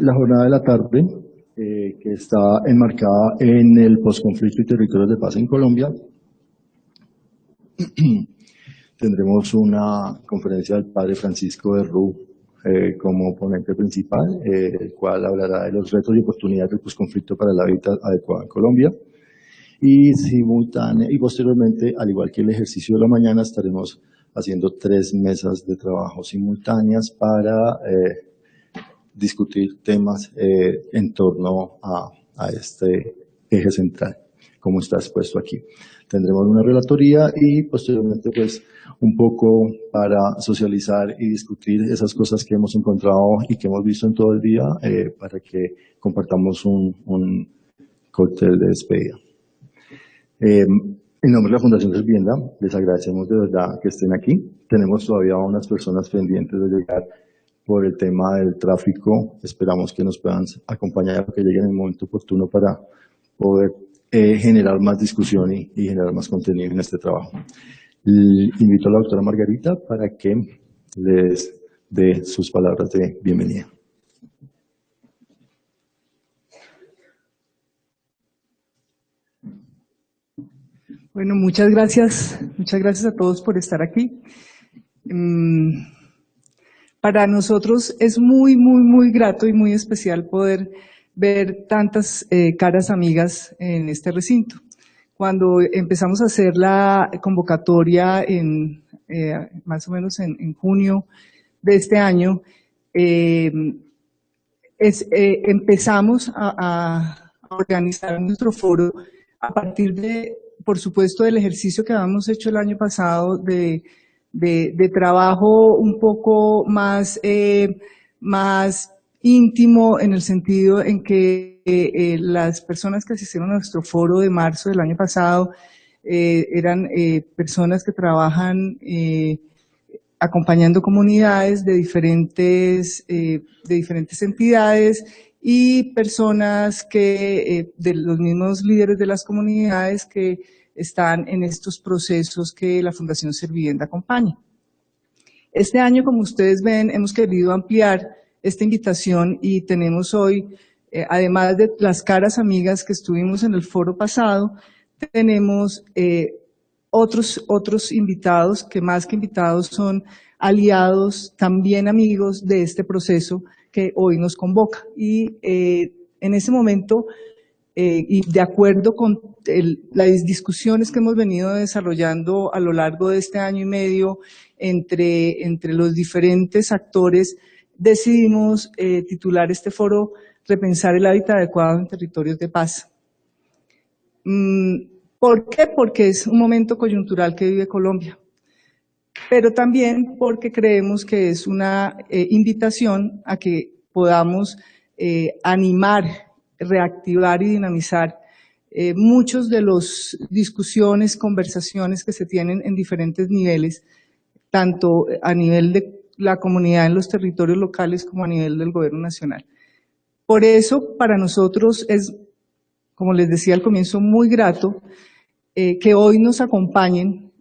La jornada de la tarde, que está enmarcada en el posconflicto y territorios de paz en Colombia, tendremos una conferencia del padre Francisco de Rú como ponente principal, el cual hablará de los retos y oportunidades del posconflicto para el hábitat adecuado en Colombia. Y posteriormente, al igual que el ejercicio de la mañana, estaremos haciendo 3 mesas de trabajo simultáneas para discutir temas en torno a este eje central, como está expuesto aquí. Tendremos una relatoría y posteriormente pues un poco para socializar y discutir esas cosas que hemos encontrado y que hemos visto en todo el día para que compartamos un cóctel de despedida. En nombre de la Fundación Servienda, les agradecemos de verdad que estén aquí. Tenemos todavía unas personas pendientes de llegar por el tema del tráfico. Esperamos que nos puedan acompañar, que lleguen en el momento oportuno para poder generar más discusión y generar más contenido en este trabajo. Invito a la doctora Margarita para que les dé sus palabras de bienvenida. Bueno, muchas gracias a todos por estar aquí. Para nosotros es muy grato y muy especial poder ver tantas caras amigas en este recinto. Cuando empezamos a hacer la convocatoria más o menos en junio de este año, empezamos a organizar nuestro foro a partir de, por supuesto, del ejercicio que habíamos hecho el año pasado de trabajo un poco más íntimo, en el sentido en que las personas que asistieron a nuestro foro de marzo del año pasado eran personas que trabajan acompañando comunidades de diferentes entidades y personas que de los mismos líderes de las comunidades que están en estos procesos que la Fundación Servivienda acompaña. Este año, como ustedes ven, hemos querido ampliar esta invitación y tenemos hoy, además de las caras amigas que estuvimos en el foro pasado, tenemos otros invitados que más que invitados son aliados, también amigos de este proceso que hoy nos convoca. Y en ese momento, y de acuerdo con las discusiones que hemos venido desarrollando a lo largo de este año y medio entre los diferentes actores, decidimos titular este foro Repensar el hábitat adecuado en territorios de paz. ¿Por qué? Porque es un momento coyuntural que vive Colombia, pero también porque creemos que es una invitación a que podamos animar, reactivar y dinamizar muchos de las discusiones, conversaciones que se tienen en diferentes niveles, tanto a nivel de la comunidad en los territorios locales como a nivel del gobierno nacional. Por eso, para nosotros es, como les decía al comienzo, muy grato que hoy nos acompañen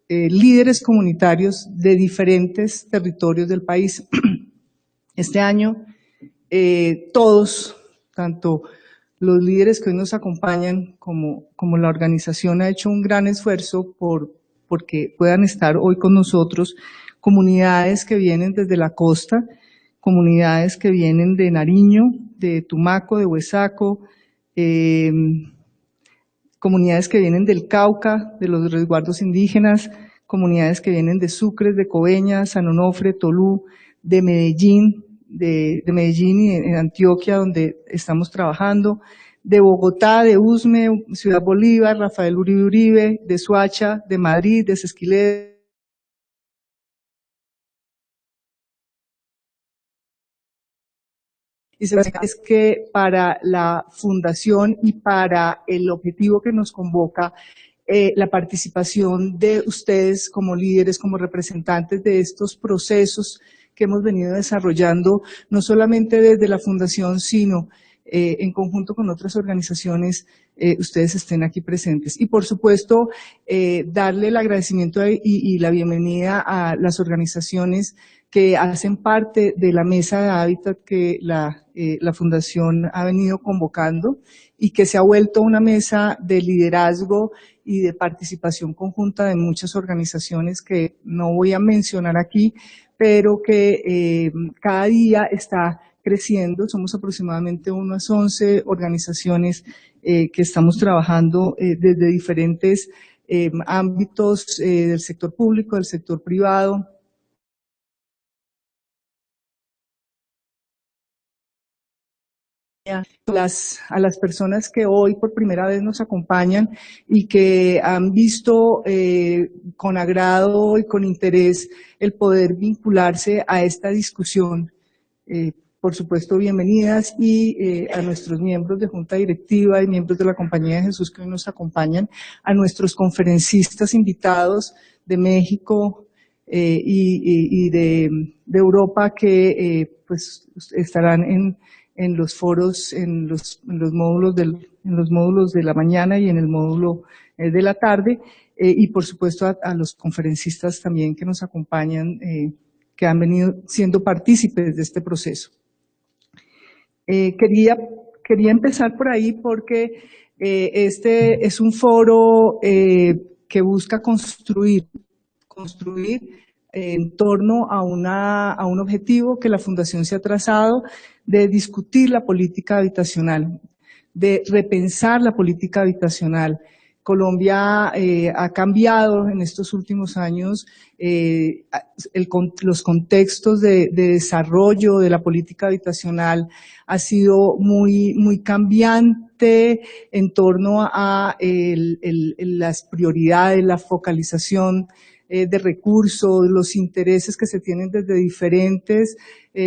líderes comunitarios de diferentes territorios del país. Este año, todos, tanto los líderes que hoy nos acompañan como la organización, ha hecho un gran esfuerzo porque puedan estar hoy con nosotros comunidades que vienen desde la costa, comunidades que vienen de Nariño, de Tumaco, de Huesaco, comunidades que vienen del Cauca, de los resguardos indígenas, comunidades que vienen de Sucre, de Coveñas, San Onofre, Tolú, de Medellín, de Medellín y en Antioquia, donde estamos trabajando, de Bogotá, de Usme, Ciudad Bolívar, Rafael Uribe Uribe, de Soacha, de Madrid, de Sesquilé. Y es que para la Fundación y para el objetivo que nos convoca, la participación de ustedes como líderes, como representantes de estos procesos que hemos venido desarrollando, no solamente desde la Fundación, sino en conjunto con otras organizaciones, ustedes estén aquí presentes. Y por supuesto, darle el agradecimiento y la bienvenida a las organizaciones que hacen parte de la mesa de hábitat que la Fundación ha venido convocando y que se ha vuelto una mesa de liderazgo y de participación conjunta de muchas organizaciones que no voy a mencionar aquí, pero que cada día está creciendo. Somos aproximadamente unas 11 organizaciones que estamos trabajando desde diferentes ámbitos del sector público, del sector privado. A las personas que hoy por primera vez nos acompañan y que han visto con agrado y con interés el poder vincularse a esta discusión. Por supuesto, bienvenidas, y a nuestros miembros de Junta Directiva y miembros de la Compañía de Jesús que hoy nos acompañan, a nuestros conferencistas invitados de México y de Europa que pues estarán en los foros, en los módulos de la mañana y en el módulo de la tarde, y por supuesto a los conferencistas también que nos acompañan, que han venido siendo partícipes de este proceso. Quería empezar por ahí porque este es un foro que busca construir en torno a un objetivo que la Fundación se ha trazado de discutir la política habitacional, de repensar la política habitacional. Colombia ha cambiado en estos últimos años los contextos de desarrollo de la política habitacional ha sido muy cambiante en torno a las prioridades, la focalización de recursos, los intereses que se tienen desde diferentes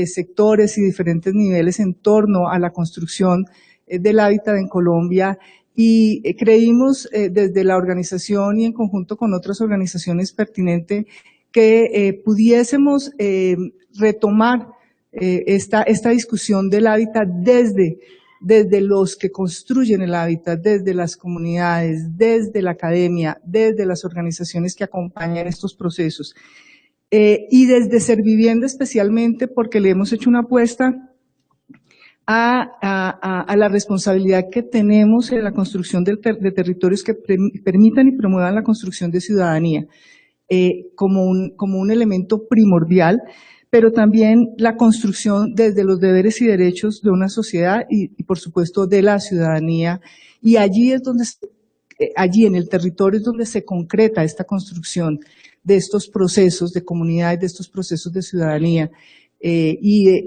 sectores y diferentes niveles en torno a la construcción del hábitat en Colombia, y creímos desde la organización y en conjunto con otras organizaciones pertinentes que pudiésemos retomar esta discusión del hábitat desde los que construyen el hábitat, desde las comunidades, desde la academia, desde las organizaciones que acompañan estos procesos. Y desde Servivienda especialmente, porque le hemos hecho una apuesta a la responsabilidad que tenemos en la construcción de territorios que permitan y promuevan la construcción de ciudadanía como un elemento primordial, pero también la construcción desde los deberes y derechos de una sociedad y por supuesto de la ciudadanía, y allí es donde allí en el territorio es donde se concreta esta construcción de estos procesos de comunidad, de estos procesos de ciudadanía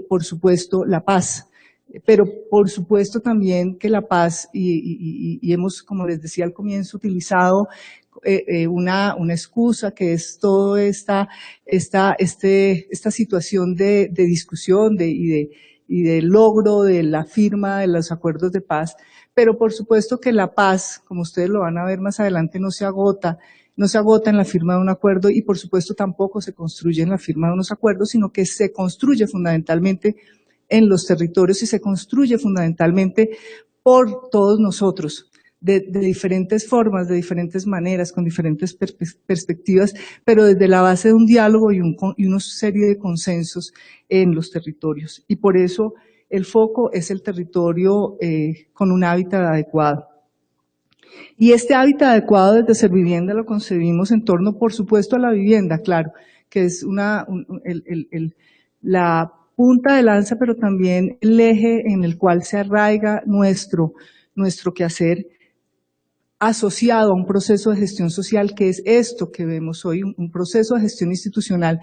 por supuesto la paz. Pero por supuesto también que la paz, y hemos, como les decía al comienzo, utilizado una excusa que es toda esta situación de discusión y de logro de la firma de los acuerdos de paz, pero por supuesto que la paz, como ustedes lo van a ver más adelante, no se agota en la firma de un acuerdo, y por supuesto tampoco se construye en la firma de unos acuerdos, sino que se construye fundamentalmente en los territorios y se construye fundamentalmente por todos nosotros, de diferentes formas, de diferentes maneras, con diferentes perspectivas, pero desde la base de un diálogo y una serie de consensos en los territorios. Y por eso el foco es el territorio con un hábitat adecuado. Y este hábitat adecuado desde Servivienda lo concebimos en torno, por supuesto, a la vivienda, claro, que es la punta de lanza, pero también el eje en el cual se arraiga nuestro quehacer asociado a un proceso de gestión social, que es esto que vemos hoy, un proceso de gestión institucional.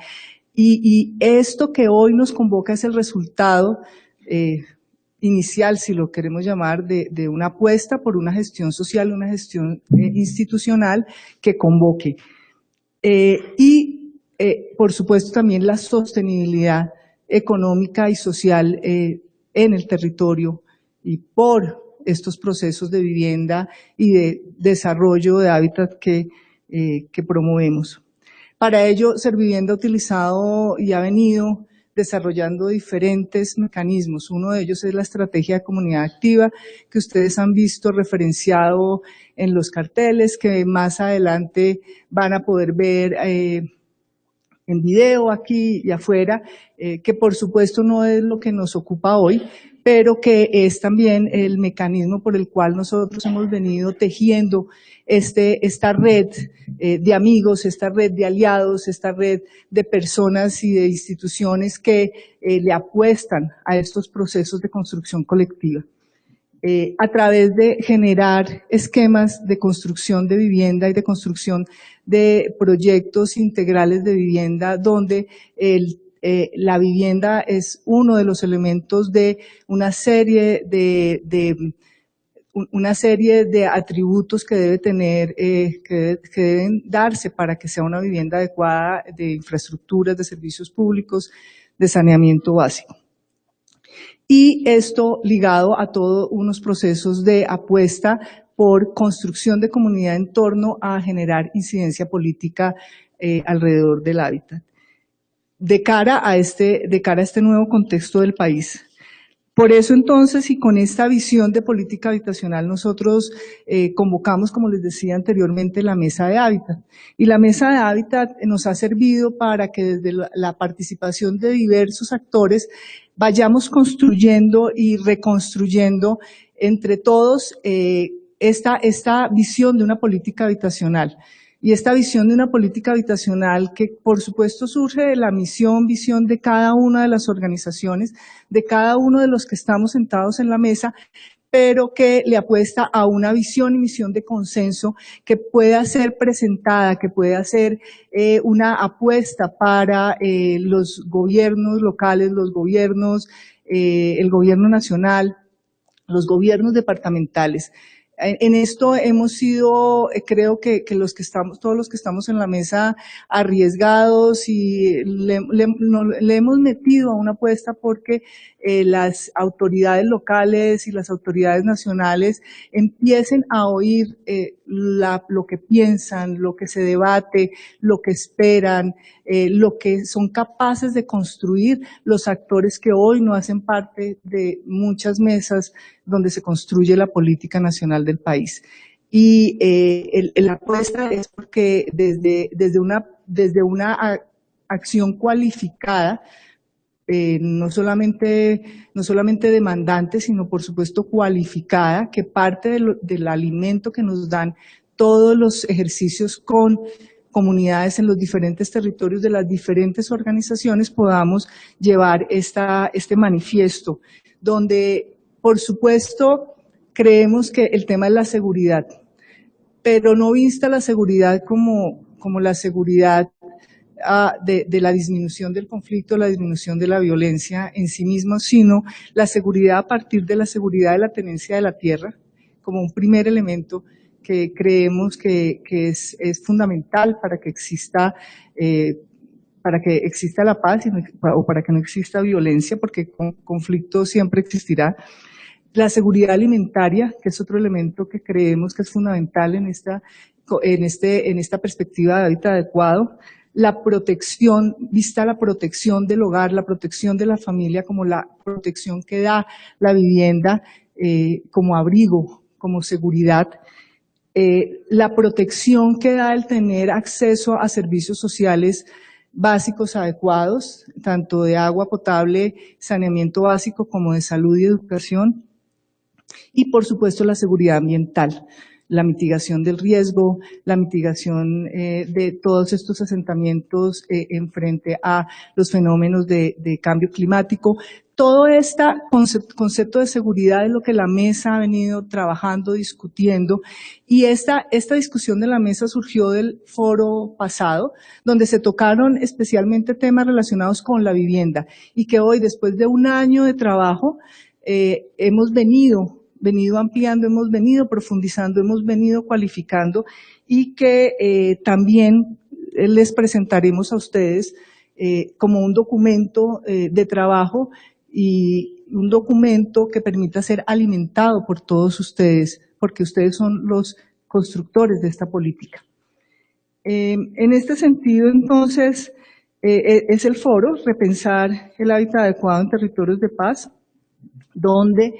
Y esto que hoy nos convoca es el resultado inicial, si lo queremos llamar, de una apuesta por una gestión social, una gestión institucional que convoque. Por supuesto, también la sostenibilidad económica y social en el territorio y por estos procesos de vivienda y de desarrollo de hábitat que promovemos. Para ello, Servivienda ha utilizado y ha venido desarrollando diferentes mecanismos. Uno de ellos es la estrategia de comunidad activa, que ustedes han visto referenciado en los carteles, que más adelante van a poder ver en video aquí y afuera, que por supuesto no es lo que nos ocupa hoy, pero que es también el mecanismo por el cual nosotros hemos venido tejiendo esta red de amigos, esta red de aliados, esta red de personas y de instituciones que le apuestan a estos procesos de construcción colectiva. A través de generar esquemas de construcción de vivienda y de construcción de proyectos integrales de vivienda donde la vivienda es uno de los elementos de una serie de atributos que debe tener, que deben darse para que sea una vivienda adecuada, de infraestructuras, de servicios públicos, de saneamiento básico. Y esto ligado a todos unos procesos de apuesta por construcción de comunidad en torno a generar incidencia política alrededor del hábitat. De cara a este nuevo contexto del país. Por eso entonces, y con esta visión de política habitacional, nosotros convocamos, como les decía anteriormente, la Mesa de Hábitat. Y la Mesa de Hábitat nos ha servido para que desde la participación de diversos actores vayamos construyendo y reconstruyendo entre todos esta visión de una política habitacional. Y esta visión de una política habitacional que por supuesto surge de la visión de cada una de las organizaciones, de cada uno de los que estamos sentados en la mesa, pero que le apuesta a una visión y misión de consenso que pueda ser presentada, que pueda ser una apuesta para los gobiernos locales, los gobiernos, el gobierno nacional, los gobiernos departamentales. En esto hemos sido, creo que todos los que estamos en la mesa, arriesgados y le hemos metido a una apuesta porque las autoridades locales y las autoridades nacionales empiecen a oír lo que piensan, lo que se debate, lo que esperan, lo que son capaces de construir los actores que hoy no hacen parte de muchas mesas donde se construye la política nacional del país. Y la apuesta es porque desde una acción cualificada, no solamente demandante, sino por supuesto cualificada, que parte del alimento que nos dan todos los ejercicios con comunidades en los diferentes territorios de las diferentes organizaciones, podamos llevar este manifiesto, donde por supuesto creemos que el tema es la seguridad, pero no vista la seguridad como la seguridad de la disminución del conflicto, la disminución de la violencia en sí misma, sino la seguridad a partir de la seguridad de la tenencia de la tierra, como un primer elemento que creemos que es fundamental para que exista la paz o para que no exista violencia, porque conflicto siempre existirá. La seguridad alimentaria, que es otro elemento que creemos que es fundamental en esta perspectiva de hábitat adecuado. La protección, vista la protección del hogar, la protección de la familia como la protección que da la vivienda como abrigo, como seguridad. La protección que da el tener acceso a servicios sociales básicos adecuados, tanto de agua potable, saneamiento básico, como de salud y educación. Y por supuesto la seguridad ambiental, la mitigación del riesgo, la mitigación de todos estos asentamientos en frente a los fenómenos de cambio climático. Todo este concepto de seguridad es lo que la mesa ha venido trabajando, discutiendo, y esta discusión de la mesa surgió del foro pasado, donde se tocaron especialmente temas relacionados con la vivienda, y que hoy, después de un año de trabajo, hemos venido ampliando, hemos venido profundizando, hemos venido cualificando, y que también les presentaremos a ustedes como un documento de trabajo y un documento que permita ser alimentado por todos ustedes, porque ustedes son los constructores de esta política. En este sentido, entonces, es el foro Repensar el hábitat adecuado en territorios de paz, donde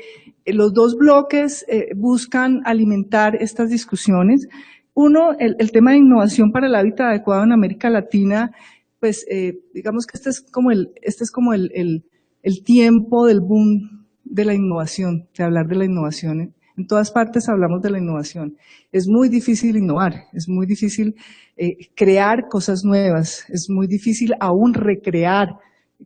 los dos bloques buscan alimentar estas discusiones. Uno, el tema de innovación para el hábitat adecuado en América Latina, pues digamos que este es como el tiempo del boom de la innovación, de hablar de la innovación. En todas partes hablamos de la innovación. Es muy difícil innovar, es muy difícil crear cosas nuevas, es muy difícil aún recrear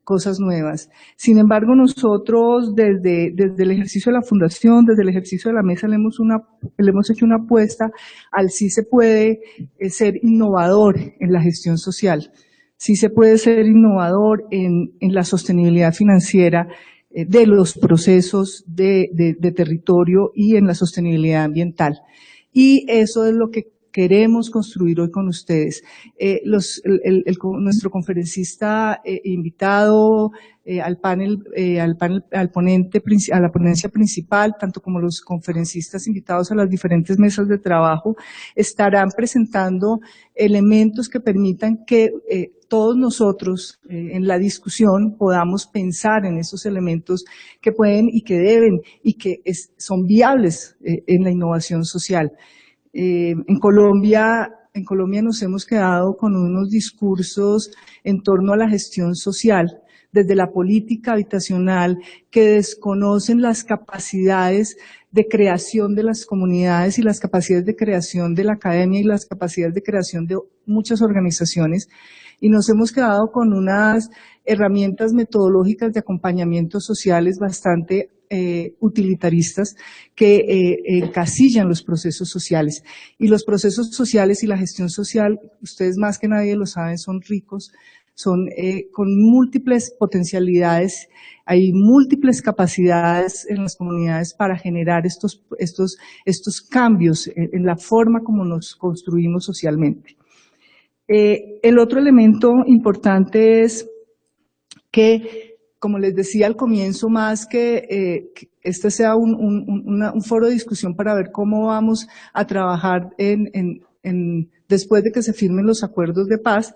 cosas nuevas. Sin embargo, nosotros desde el ejercicio de la Fundación, desde el ejercicio de la mesa, le hemos hecho una apuesta al sí se puede ser innovador en la gestión social, sí se puede ser innovador en la sostenibilidad financiera de los procesos de territorio y en la sostenibilidad ambiental. Y eso es lo que queremos construir hoy con ustedes. Nuestro conferencista invitado al ponente, a la ponencia principal, tanto como los conferencistas invitados a las diferentes mesas de trabajo, estarán presentando elementos que permitan que todos nosotros en la discusión podamos pensar en esos elementos que pueden y que deben y que son viables en la innovación social. En Colombia nos hemos quedado con unos discursos en torno a la gestión social, desde la política habitacional, que desconocen las capacidades de creación de las comunidades y las capacidades de creación de la academia y las capacidades de creación de muchas organizaciones. Y nos hemos quedado con unas herramientas metodológicas de acompañamiento sociales bastante utilitaristas que encasillan los procesos sociales. Y los procesos sociales y la gestión social, ustedes más que nadie lo saben, son ricos, son con múltiples potencialidades, hay múltiples capacidades en las comunidades para generar estos cambios en la forma como nos construimos socialmente. El otro elemento importante es que, como les decía al comienzo, más que este sea un foro de discusión para ver cómo vamos a trabajar después de que se firmen los acuerdos de paz,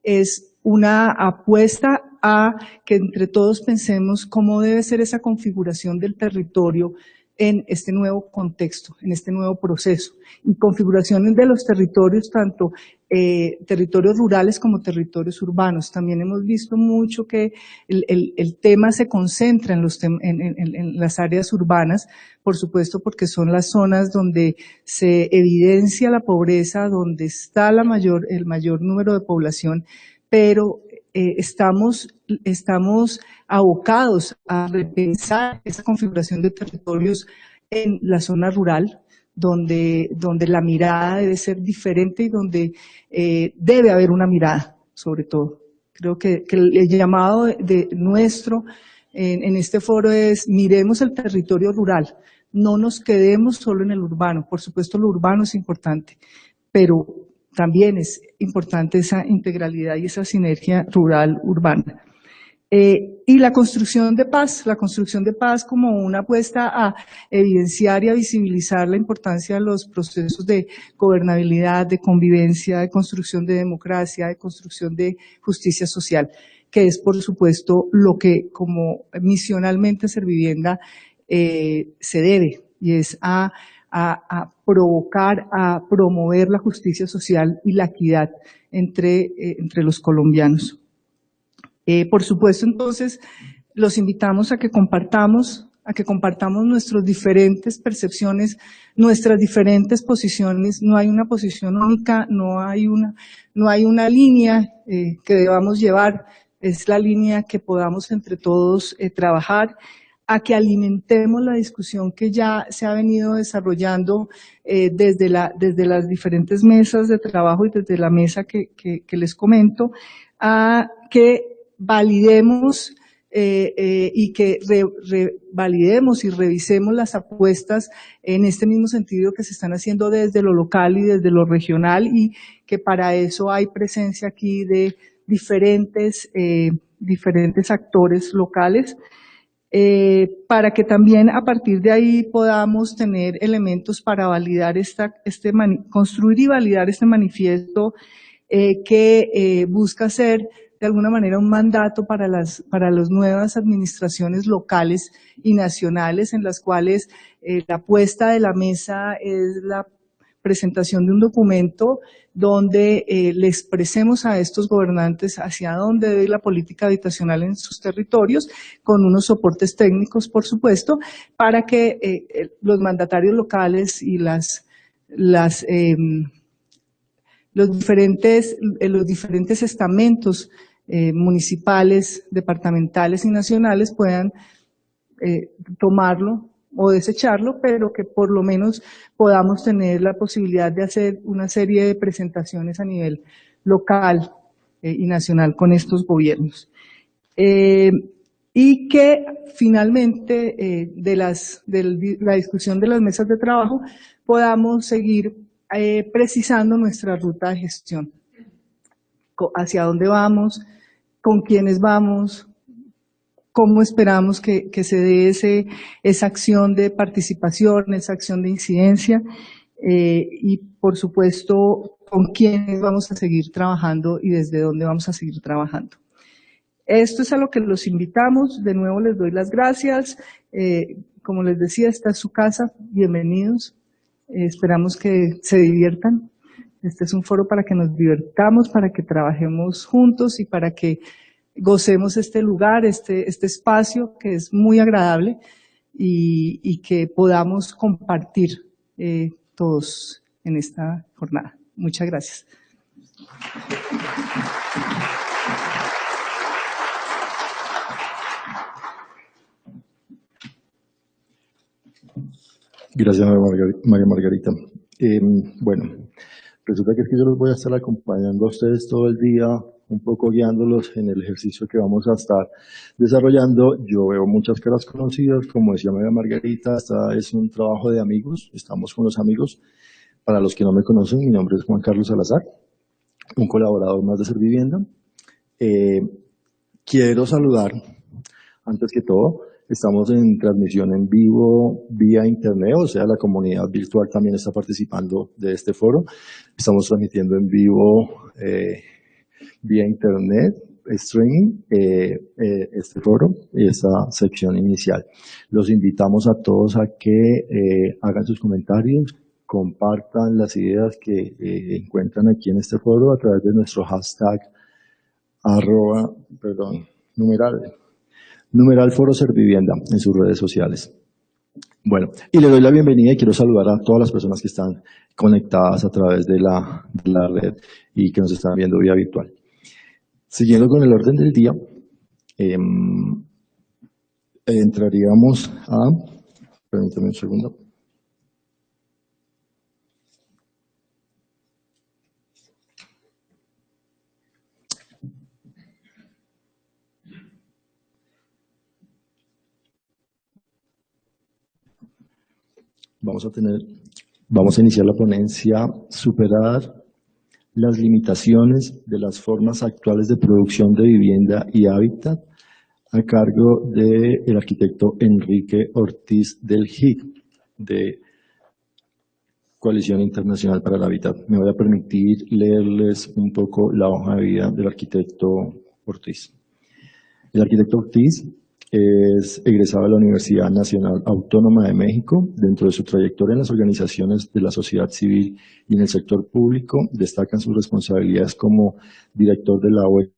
es una apuesta a que entre todos pensemos cómo debe ser esa configuración del territorio en este nuevo contexto, en este nuevo proceso, y configuraciones de los territorios, tanto territorios rurales como territorios urbanos. También hemos visto mucho que el tema se concentra en las áreas urbanas, por supuesto porque son las zonas donde se evidencia la pobreza, donde está el mayor número de población, pero estamos abocados a repensar esa configuración de territorios en la zona rural, donde la mirada debe ser diferente y donde debe haber una mirada, sobre todo. Creo que el llamado de nuestro en este foro es: miremos el territorio rural, no nos quedemos solo en el urbano. Por supuesto, lo urbano es importante, pero también es importante esa integralidad y esa sinergia rural-urbana. Y la construcción de paz como una apuesta a evidenciar y a visibilizar la importancia de los procesos de gobernabilidad, de convivencia, de construcción de democracia, de construcción de justicia social, que es por supuesto lo que como misionalmente Servivienda se debe, y es a provocar, a promover la justicia social y la equidad entre los colombianos. Por supuesto, entonces, los invitamos a que compartamos nuestras diferentes percepciones, nuestras diferentes posiciones. No hay una posición única, no hay una línea que debamos llevar, es la línea que podamos entre todos trabajar, a que alimentemos la discusión que ya se ha venido desarrollando desde las diferentes mesas de trabajo y desde la mesa que les comento, a que validemos y que validemos y revisemos las apuestas en este mismo sentido que se están haciendo desde lo local y desde lo regional, y que para eso hay presencia aquí de diferentes actores locales, para que también a partir de ahí podamos tener elementos para validar construir y validar este manifiesto que busca ser de alguna manera un mandato para las nuevas administraciones locales y nacionales, en las cuales la apuesta de la mesa es la presentación de un documento donde le expresemos a estos gobernantes hacia dónde debe ir la política habitacional en sus territorios, con unos soportes técnicos, por supuesto, para que los mandatarios locales y los diferentes estamentos municipales, departamentales y nacionales puedan tomarlo o desecharlo, pero que por lo menos podamos tener la posibilidad de hacer una serie de presentaciones a nivel local y nacional con estos gobiernos. Y que finalmente de la discusión de las mesas de trabajo podamos seguir precisando nuestra ruta de gestión, hacia dónde vamos, con quiénes vamos, cómo esperamos que se dé esa acción de participación, esa acción de incidencia y, por supuesto, con quiénes vamos a seguir trabajando y desde dónde vamos a seguir trabajando. Esto es a lo que los invitamos. De nuevo les doy las gracias. Como les decía, esta es su casa. Bienvenidos. Esperamos que se diviertan. Este es un foro para que nos divertamos, para que trabajemos juntos y para que gocemos este lugar, este espacio que es muy agradable y que podamos compartir todos en esta jornada. Muchas gracias. Gracias, María Margarita. Bueno, resulta que es que yo los voy a estar acompañando a ustedes todo el día, un poco guiándolos en el ejercicio que vamos a estar desarrollando. Yo veo muchas caras conocidas, como decía María Margarita, esta es un trabajo de amigos, estamos con los amigos. Para los que no me conocen, mi nombre es Juan Carlos Salazar, un colaborador más de Servivienda. Quiero saludar, antes que todo, estamos en transmisión en vivo vía internet, o sea, la comunidad virtual también está participando de este foro. Estamos transmitiendo en vivo vía internet, streaming, este foro y esta sección inicial. Los invitamos a todos a que hagan sus comentarios, compartan las ideas que encuentran aquí en este foro a través de nuestro hashtag numeral Foro Servivienda en sus redes sociales. Bueno, y le doy la bienvenida y quiero saludar a todas las personas que están conectadas a través de la red y que nos están viendo vía virtual. Siguiendo con el orden del día, entraríamos a... Permítame un segundo. Vamos a iniciar la ponencia Superar las limitaciones de las formas actuales de producción de vivienda y hábitat, a cargo del arquitecto Enrique Ortiz del HIC, de Coalición Internacional para el Hábitat. Me voy a permitir leerles un poco la hoja de vida del arquitecto Ortiz. El arquitecto Ortiz es egresado de la Universidad Nacional Autónoma de México. Dentro de su trayectoria en las organizaciones de la sociedad civil y en el sector público, destacan sus responsabilidades como director de la OEA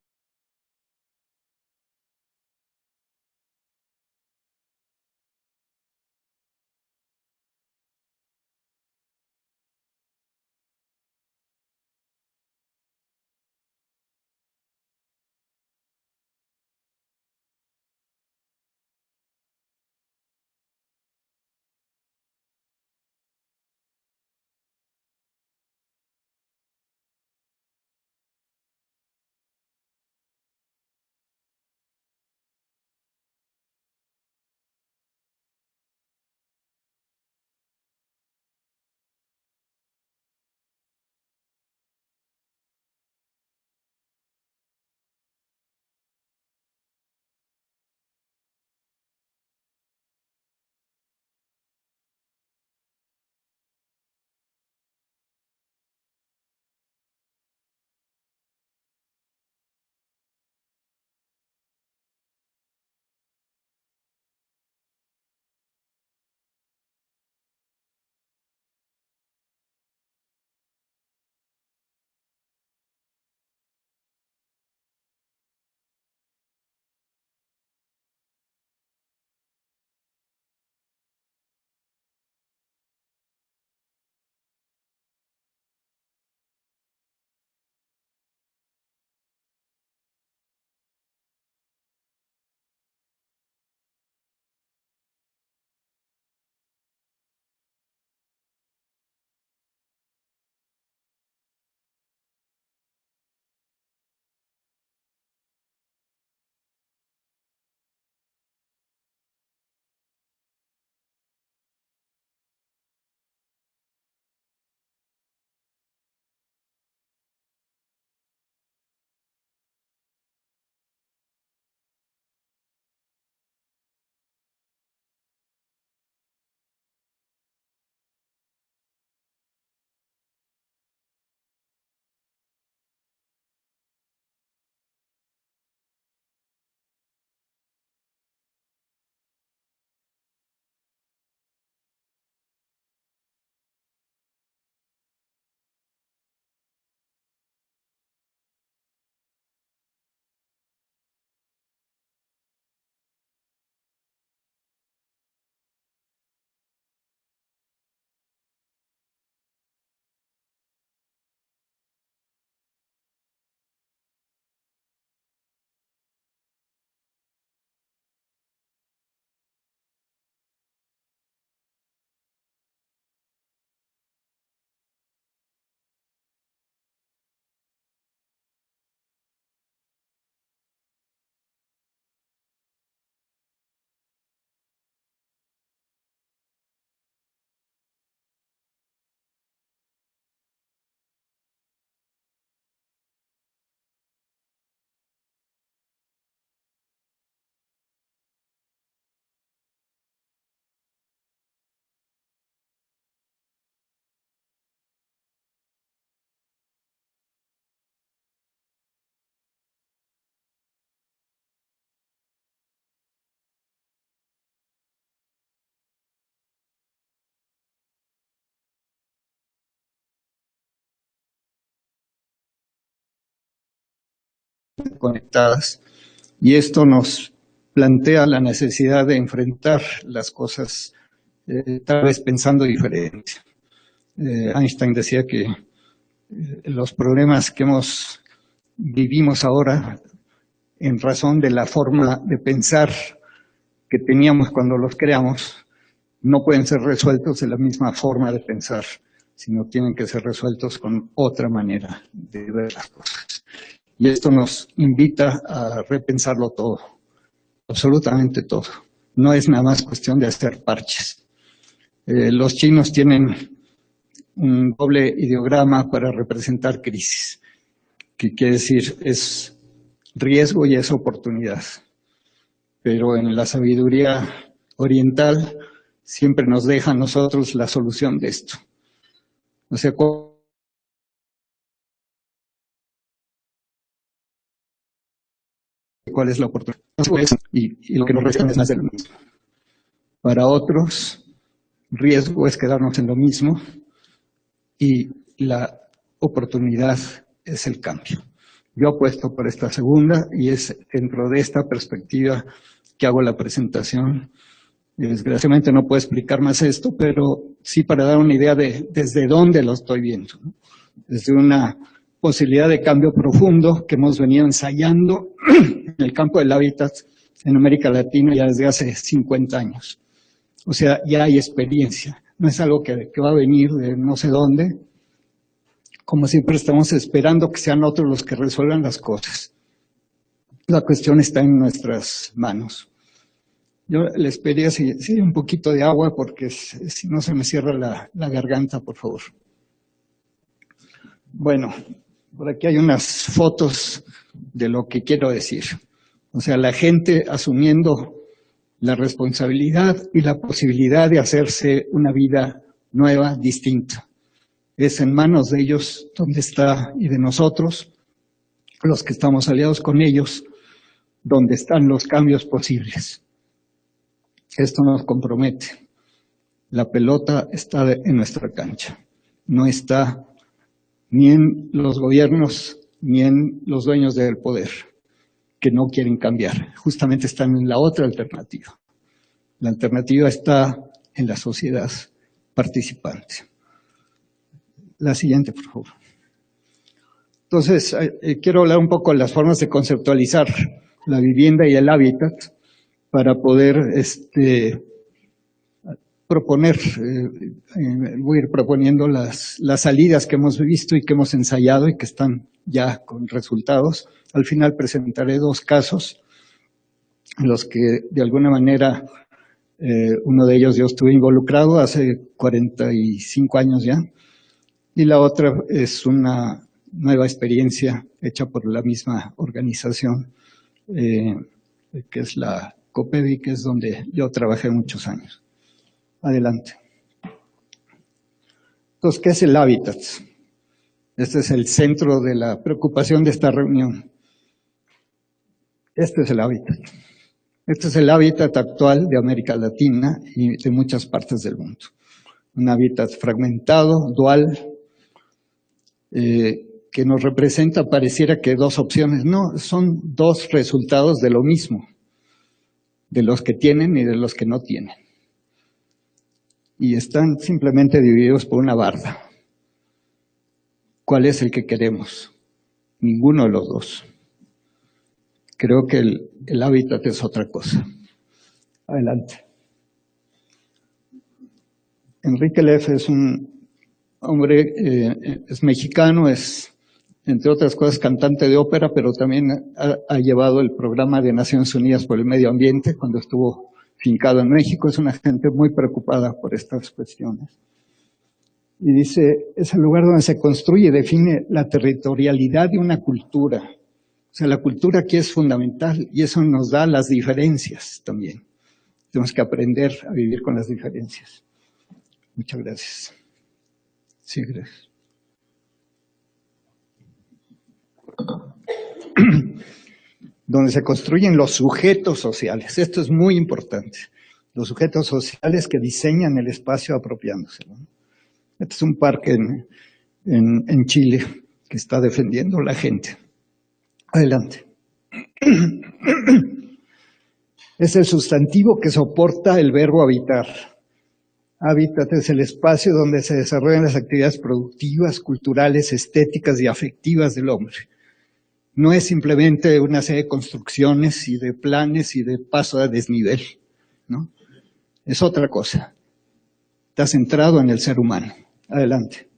conectadas, y esto nos plantea la necesidad de enfrentar las cosas tal vez pensando diferente. Einstein decía que los problemas que vivimos ahora en razón de la forma de pensar que teníamos cuando los creamos, no pueden ser resueltos de la misma forma de pensar, sino tienen que ser resueltos con otra manera de ver las cosas. Y esto nos invita a repensarlo todo, absolutamente todo. No es nada más cuestión de hacer parches. Los chinos tienen un doble ideograma para representar crisis, que quiere decir es riesgo y es oportunidad. Pero en la sabiduría oriental siempre nos deja a nosotros la solución de esto. O sea, ¿cuál es la oportunidad? Y lo que nos resta es más de lo mismo. Para otros, riesgo es quedarnos en lo mismo y la oportunidad es el cambio. Yo apuesto por esta segunda y es dentro de esta perspectiva que hago la presentación. Y desgraciadamente no puedo explicar más esto, pero sí para dar una idea de desde dónde lo estoy viendo, ¿no? Desde una posibilidad de cambio profundo que hemos venido ensayando en el campo del hábitat en América Latina ya desde hace 50 años. O sea, ya hay experiencia, no es algo que va a venir de no sé dónde. Como siempre estamos esperando que sean otros los que resuelvan las cosas. La cuestión está en nuestras manos. Yo les pediría si un poquito de agua porque si no se me cierra la garganta, por favor. Bueno, por aquí hay unas fotos de lo que quiero decir. O sea, la gente asumiendo la responsabilidad y la posibilidad de hacerse una vida nueva, distinta. Es en manos de ellos donde está, y de nosotros, los que estamos aliados con ellos, donde están los cambios posibles. Esto nos compromete. La pelota está en nuestra cancha. No está ni en los gobiernos ni en los dueños del poder, que no quieren cambiar. Justamente están en la otra alternativa. La alternativa está en la sociedad participante. La siguiente, por favor. Entonces, quiero hablar un poco de las formas de conceptualizar la vivienda y el hábitat para poder proponer, voy a ir proponiendo las salidas que hemos visto y que hemos ensayado y que están ya con resultados. Al final presentaré dos casos en los que de alguna manera uno de ellos yo estuve involucrado hace 45 años ya, y la otra es una nueva experiencia hecha por la misma organización, que es la COPEDI, que es donde yo trabajé muchos años. Adelante. Entonces, ¿qué es el hábitat? Este es el centro de la preocupación de esta reunión. Este es el hábitat. Este es el hábitat actual de América Latina y de muchas partes del mundo. Un hábitat fragmentado, dual, que nos representa, pareciera que dos opciones. No, son dos resultados de lo mismo, de los que tienen y de los que no tienen. Y están simplemente divididos por una barda. ¿Cuál es el que queremos? Ninguno de los dos. Creo que el hábitat es otra cosa. Adelante. Enrique Leff es un hombre, es mexicano, es, entre otras cosas, cantante de ópera, pero también ha llevado el programa de Naciones Unidas por el Medio Ambiente cuando estuvo fincado en México. Es una gente muy preocupada por estas cuestiones. Y dice, es el lugar donde se construye y define la territorialidad de una cultura. O sea, la cultura aquí es fundamental y eso nos da las diferencias también. Tenemos que aprender a vivir con las diferencias. Muchas gracias. Sí, gracias. Donde se construyen los sujetos sociales. Esto es muy importante. Los sujetos sociales que diseñan el espacio apropiándoselo. Este es un parque en Chile que está defendiendo la gente. Adelante. Es el sustantivo que soporta el verbo habitar. Hábitat es el espacio donde se desarrollan las actividades productivas, culturales, estéticas y afectivas del hombre. No es simplemente una serie de construcciones y de planes y de paso a desnivel, ¿no? Es otra cosa. Está centrado en el ser humano. Adelante.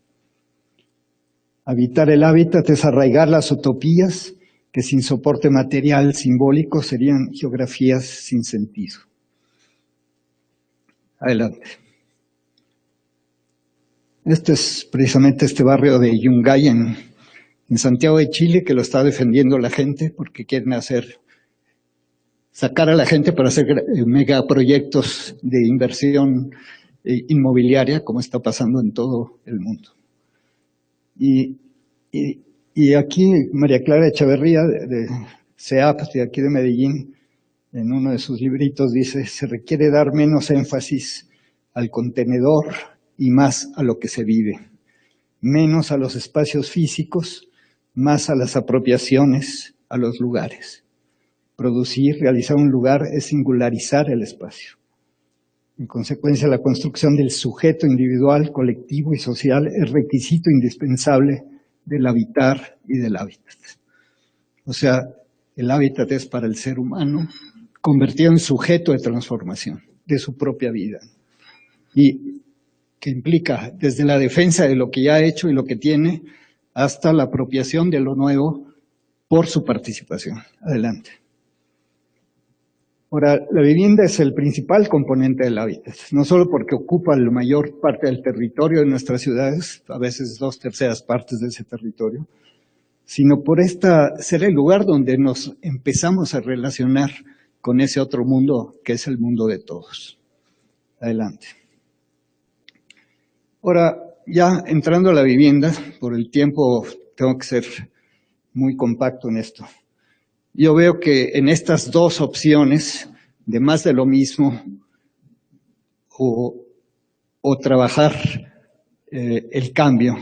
Habitar el hábitat es arraigar las utopías que sin soporte material simbólico serían geografías sin sentido. Adelante. Este es precisamente este barrio de Yungay en Santiago de Chile, que lo está defendiendo la gente porque quieren sacar a la gente para hacer megaproyectos de inversión inmobiliaria, como está pasando en todo el mundo. Y aquí María Clara Echeverría, de CEAP, de aquí de Medellín, en uno de sus libritos dice: se requiere dar menos énfasis al contenedor y más a lo que se vive, menos a los espacios físicos, más a las apropiaciones, a los lugares. Producir, realizar un lugar es singularizar el espacio. En consecuencia, la construcción del sujeto individual, colectivo y social es requisito indispensable del habitar y del hábitat. O sea, el hábitat es para el ser humano convertido en sujeto de transformación de su propia vida. Y que implica desde la defensa de lo que ya ha hecho y lo que tiene, hasta la apropiación de lo nuevo por su participación. Adelante. Ahora, la vivienda es el principal componente del hábitat, no solo porque ocupa la mayor parte del territorio de nuestras ciudades, a veces 2/3 partes de ese territorio, sino por ser el lugar donde nos empezamos a relacionar con ese otro mundo que es el mundo de todos. Adelante. Ahora, ya entrando a la vivienda, por el tiempo tengo que ser muy compacto en esto. Yo veo que en estas dos opciones de más de lo mismo o trabajar el cambio,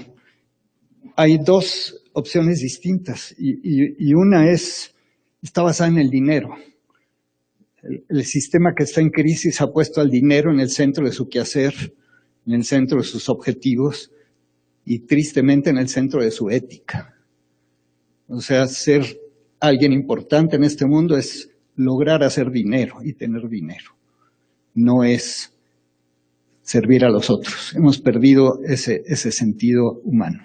hay dos opciones distintas y una está basada en el dinero. El sistema que está en crisis ha puesto al dinero en el centro de su quehacer, en el centro de sus objetivos y tristemente en el centro de su ética. O sea, ser alguien importante en este mundo es lograr hacer dinero y tener dinero. No es servir a los otros. Hemos perdido ese sentido humano.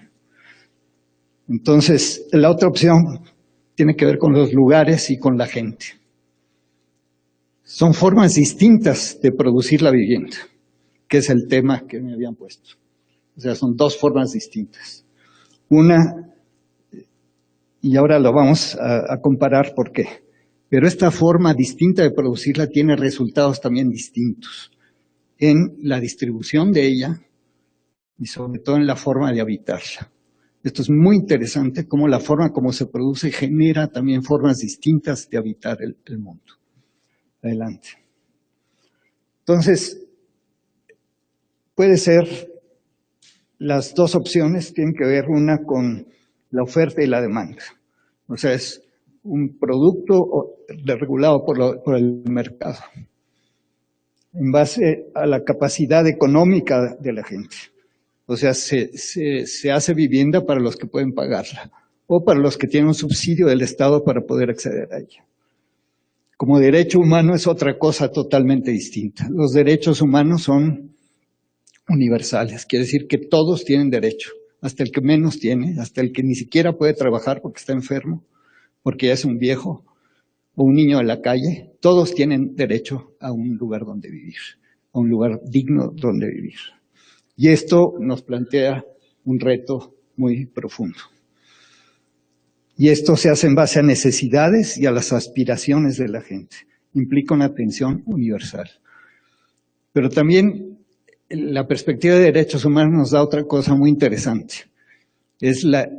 Entonces, la otra opción tiene que ver con los lugares y con la gente. Son formas distintas de producir la vivienda, que es el tema que me habían puesto. O sea, son dos formas distintas. Una, y ahora lo vamos a comparar por qué, pero esta forma distinta de producirla tiene resultados también distintos en la distribución de ella y sobre todo en la forma de habitarla. Esto es muy interesante, cómo la forma como se produce genera también formas distintas de habitar el mundo. Adelante. Entonces, puede ser, las dos opciones tienen que ver una con la oferta y la demanda. O sea, es un producto regulado por el mercado, en base a la capacidad económica de la gente. O sea, se hace vivienda para los que pueden pagarla o para los que tienen un subsidio del Estado para poder acceder a ella. Como derecho humano es otra cosa totalmente distinta. Los derechos humanos son universales, quiere decir que todos tienen derecho, hasta el que menos tiene, hasta el que ni siquiera puede trabajar porque está enfermo, porque ya es un viejo o un niño de la calle. Todos tienen derecho a un lugar donde vivir, a un lugar digno donde vivir. Y esto nos plantea un reto muy profundo. Y esto se hace en base a necesidades y a las aspiraciones de la gente. Implica una atención universal. Pero también la perspectiva de derechos humanos nos da otra cosa muy interesante. Es la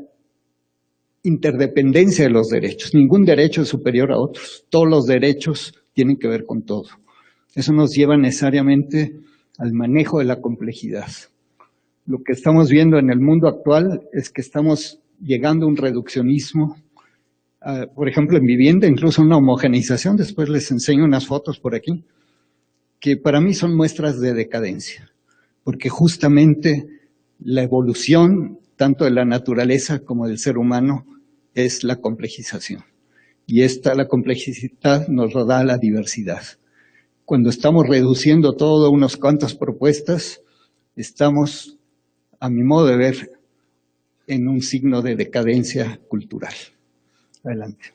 interdependencia de los derechos. Ningún derecho es superior a otros. Todos los derechos tienen que ver con todo. Eso nos lleva necesariamente al manejo de la complejidad. Lo que estamos viendo en el mundo actual es que estamos llegando a un reduccionismo, por ejemplo, en vivienda, incluso una homogeneización, después les enseño unas fotos por aquí, que para mí son muestras de decadencia, porque justamente la evolución, tanto de la naturaleza como del ser humano, es la complejización. Y la complejidad nos lo da la diversidad. Cuando estamos reduciendo todo a unas cuantas propuestas, estamos, a mi modo de ver, en un signo de decadencia cultural. Adelante.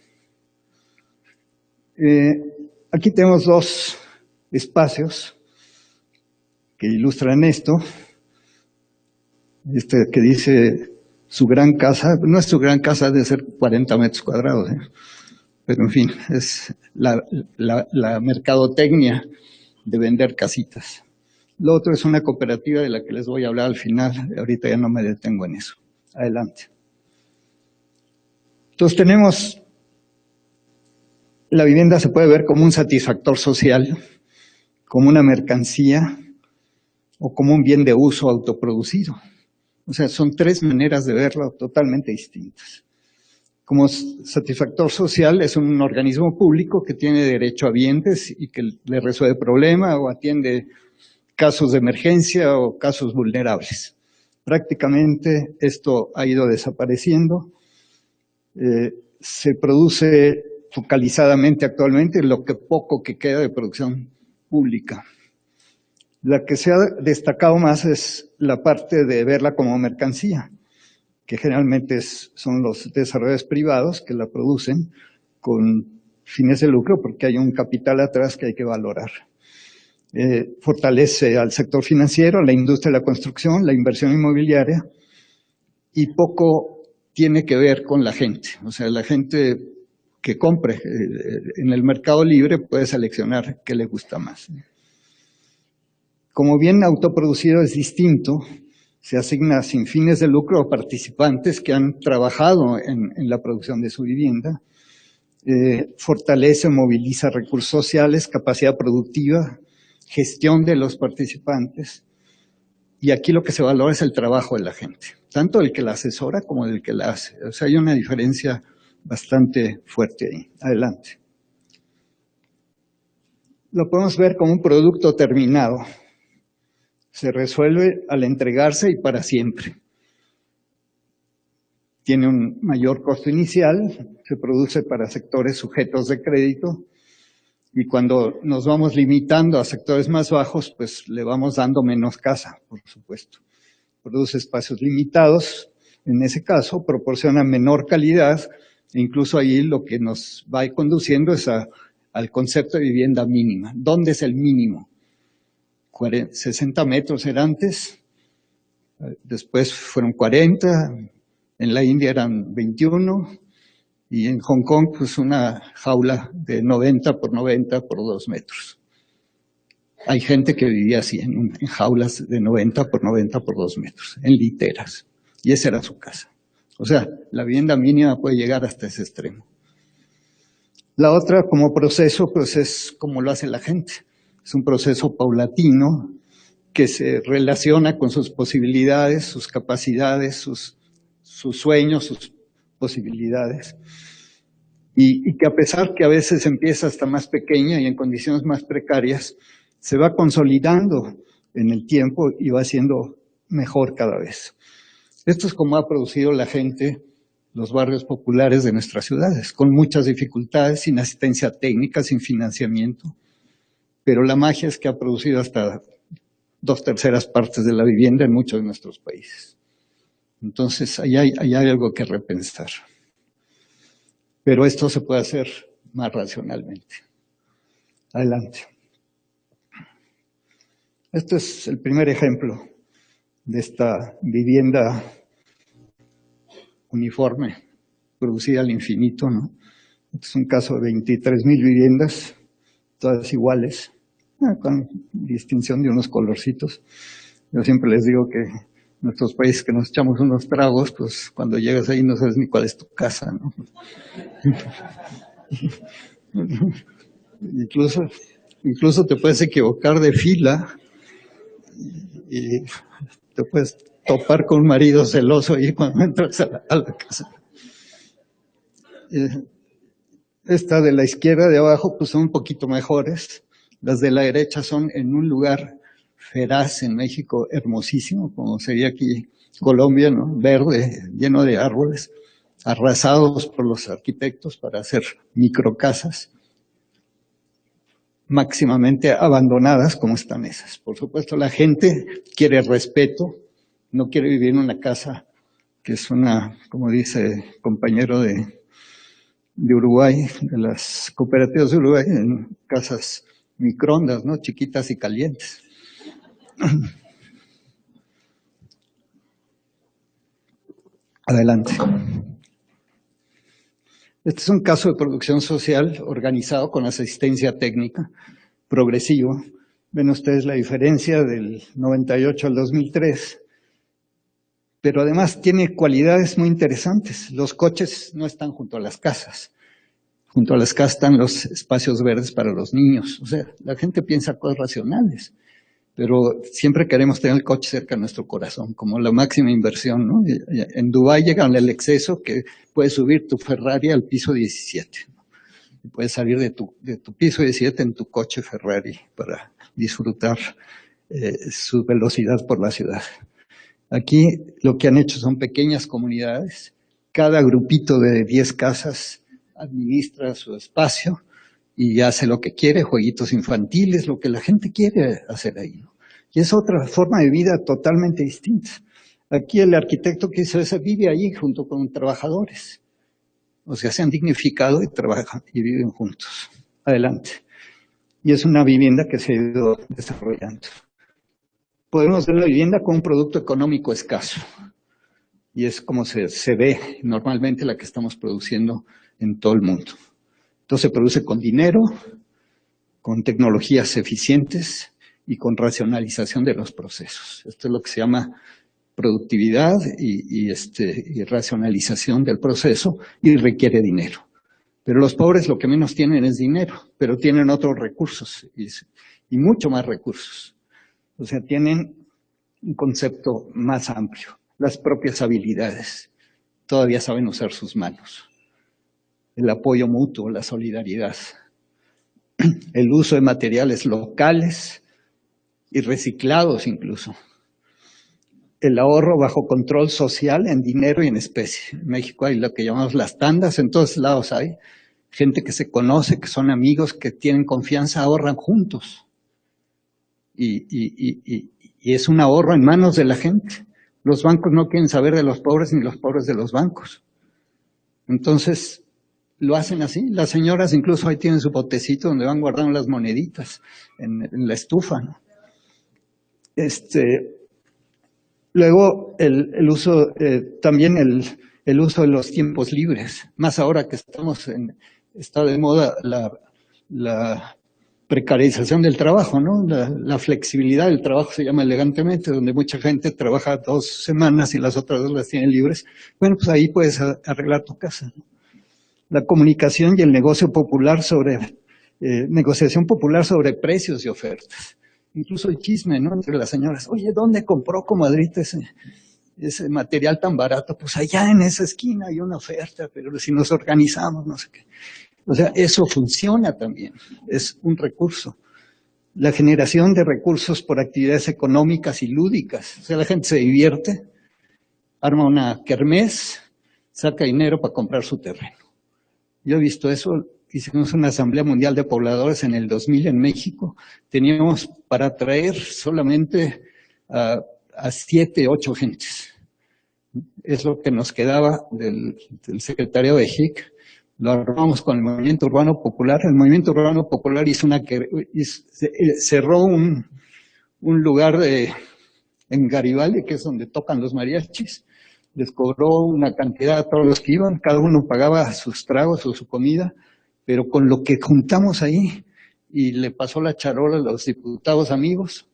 Aquí tenemos dos espacios que ilustran esto. Este que dice su gran casa, no es su gran casa, debe ser 40 metros cuadrados, pero en fin, es la mercadotecnia de vender casitas. Lo otro es una cooperativa de la que les voy a hablar al final, ahorita ya no me detengo en eso. Adelante. Entonces tenemos, la vivienda se puede ver como un satisfactor social, como una mercancía o como un bien de uso autoproducido. O sea, son tres maneras de verlo totalmente distintas. Como satisfactor social es un organismo público que tiene derecho a bienes y que le resuelve problemas o atiende casos de emergencia o casos vulnerables. Prácticamente esto ha ido desapareciendo. Se produce focalizadamente actualmente lo que poco que queda de producción pública. La que se ha destacado más es la parte de verla como mercancía, que generalmente son los desarrolladores privados que la producen con fines de lucro porque hay un capital atrás que hay que valorar. Fortalece al sector financiero, la industria de la construcción, la inversión inmobiliaria y poco tiene que ver con la gente. O sea, la gente que compre en el mercado libre puede seleccionar qué le gusta más. Como bien autoproducido es distinto, se asigna sin fines de lucro a participantes que han trabajado en la producción de su vivienda, fortalece, moviliza recursos sociales, capacidad productiva, gestión de los participantes, y aquí lo que se valora es el trabajo de la gente, tanto del que la asesora como del que la hace. O sea, hay una diferencia bastante fuerte ahí. Adelante. Lo podemos ver como un producto terminado. Se resuelve al entregarse y para siempre. Tiene un mayor costo inicial, se produce para sectores sujetos de crédito y cuando nos vamos limitando a sectores más bajos, pues le vamos dando menos casa, por supuesto. Produce espacios limitados, en ese caso proporciona menor calidad e incluso ahí lo que nos va conduciendo es al concepto de vivienda mínima. ¿Dónde es el mínimo? 60 metros era antes, después fueron 40, en la India eran 21 y en Hong Kong pues una jaula de 90 por 90 por 2 metros. Hay gente que vivía así en jaulas de 90 por 90 por 2 metros, en literas, y esa era su casa. O sea, la vivienda mínima puede llegar hasta ese extremo. La otra como proceso pues es como lo hace la gente. Es un proceso paulatino que se relaciona con sus posibilidades, sus capacidades, sus sueños, sus posibilidades. Y que a pesar que a veces empieza hasta más pequeña y en condiciones más precarias, se va consolidando en el tiempo y va siendo mejor cada vez. Esto es como ha producido la gente los barrios populares de nuestras ciudades, con muchas dificultades, sin asistencia técnica, sin financiamiento. Pero la magia es que ha producido hasta 2/3 partes de la vivienda en muchos de nuestros países. Entonces, ahí hay algo que repensar. Pero esto se puede hacer más racionalmente. Adelante. Este es el primer ejemplo de esta vivienda uniforme, producida al infinito, ¿no? Este es un caso de 23,000 viviendas, todas iguales, con distinción de unos colorcitos. Yo siempre les digo que en nuestros países que nos echamos unos tragos, pues cuando llegas ahí no sabes ni cuál es tu casa, ¿no? Incluso te puedes equivocar de fila y te puedes topar con un marido celoso ahí cuando entras a la casa. Esta de la izquierda de abajo pues son un poquito mejores. Las de la derecha son en un lugar feraz en México, hermosísimo, como sería aquí Colombia, ¿no? Verde, lleno de árboles, arrasados por los arquitectos para hacer microcasas, máximamente abandonadas como están esas. Por supuesto, la gente quiere respeto, no quiere vivir en una casa que es una, como dice el compañero de Uruguay, de las cooperativas de Uruguay, en casas microondas, ¿no? Chiquitas y calientes. Adelante. Este es un caso de producción social organizado con asistencia técnica, progresivo. Ven ustedes la diferencia del 98 al 2003. Pero además tiene cualidades muy interesantes. Los coches no están junto a las casas. Junto a las casas están los espacios verdes para los niños. O sea, la gente piensa cosas racionales, pero siempre queremos tener el coche cerca de nuestro corazón, como la máxima inversión, ¿no? En Dubái llegan el exceso que puedes subir tu Ferrari al piso 17. Y puedes salir de tu piso 17 en tu coche Ferrari para disfrutar su velocidad por la ciudad. Aquí lo que han hecho son pequeñas comunidades. Cada grupito de 10 casas administra su espacio y hace lo que quiere, jueguitos infantiles, lo que la gente quiere hacer ahí, ¿no? Y es otra forma de vida totalmente distinta. Aquí el arquitecto que hizo eso vive allí junto con trabajadores. O sea, se han dignificado y trabajan y viven juntos. Adelante. Y es una vivienda que se ha ido desarrollando. Podemos ver la vivienda como un producto económico escaso. Y es como se ve normalmente la que estamos produciendo en todo el mundo. Entonces se produce con dinero, con tecnologías eficientes y con racionalización de los procesos. Esto es lo que se llama productividad y racionalización del proceso y requiere dinero. Pero los pobres lo que menos tienen es dinero, pero tienen otros recursos y mucho más recursos. O sea, tienen un concepto más amplio, las propias habilidades. Todavía saben usar sus manos. El apoyo mutuo, la solidaridad, el uso de materiales locales y reciclados incluso. El ahorro bajo control social en dinero y en especie. En México hay lo que llamamos las tandas, en todos lados hay gente que se conoce, que son amigos, que tienen confianza, ahorran juntos. Y es un ahorro en manos de la gente. Los bancos no quieren saber de los pobres ni los pobres de los bancos. Entonces, lo hacen así. Las señoras incluso ahí tienen su botecito donde van guardando las moneditas en la estufa, ¿no? Luego, el uso, también el uso de los tiempos libres. Más ahora que está de moda la precarización del trabajo, ¿no? La flexibilidad del trabajo se llama elegantemente, donde mucha gente trabaja 2 semanas y las otras 2 las tienen libres. Bueno, pues ahí puedes arreglar tu casa, ¿no? La comunicación y el negociación popular sobre precios y ofertas. Incluso el chisme, ¿no? Entre las señoras. Oye, ¿dónde compró comadrita ese material tan barato? Pues allá en esa esquina hay una oferta, pero si nos organizamos, no sé qué. O sea, eso funciona también. Es un recurso. La generación de recursos por actividades económicas y lúdicas. O sea, la gente se divierte, arma una kermés, saca dinero para comprar su terreno. Yo he visto eso. Hicimos una asamblea mundial de pobladores en el 2000 en México. Teníamos para traer solamente a 7, 8 gentes. Es lo que nos quedaba del secretario de HIC. Lo armamos con el Movimiento Urbano Popular. El Movimiento Urbano Popular cerró un lugar en Garibaldi, que es donde tocan los mariachis. Les cobró una cantidad a todos los que iban. Cada uno pagaba sus tragos o su comida. Pero con lo que juntamos ahí, y le pasó la charola a los diputados amigos,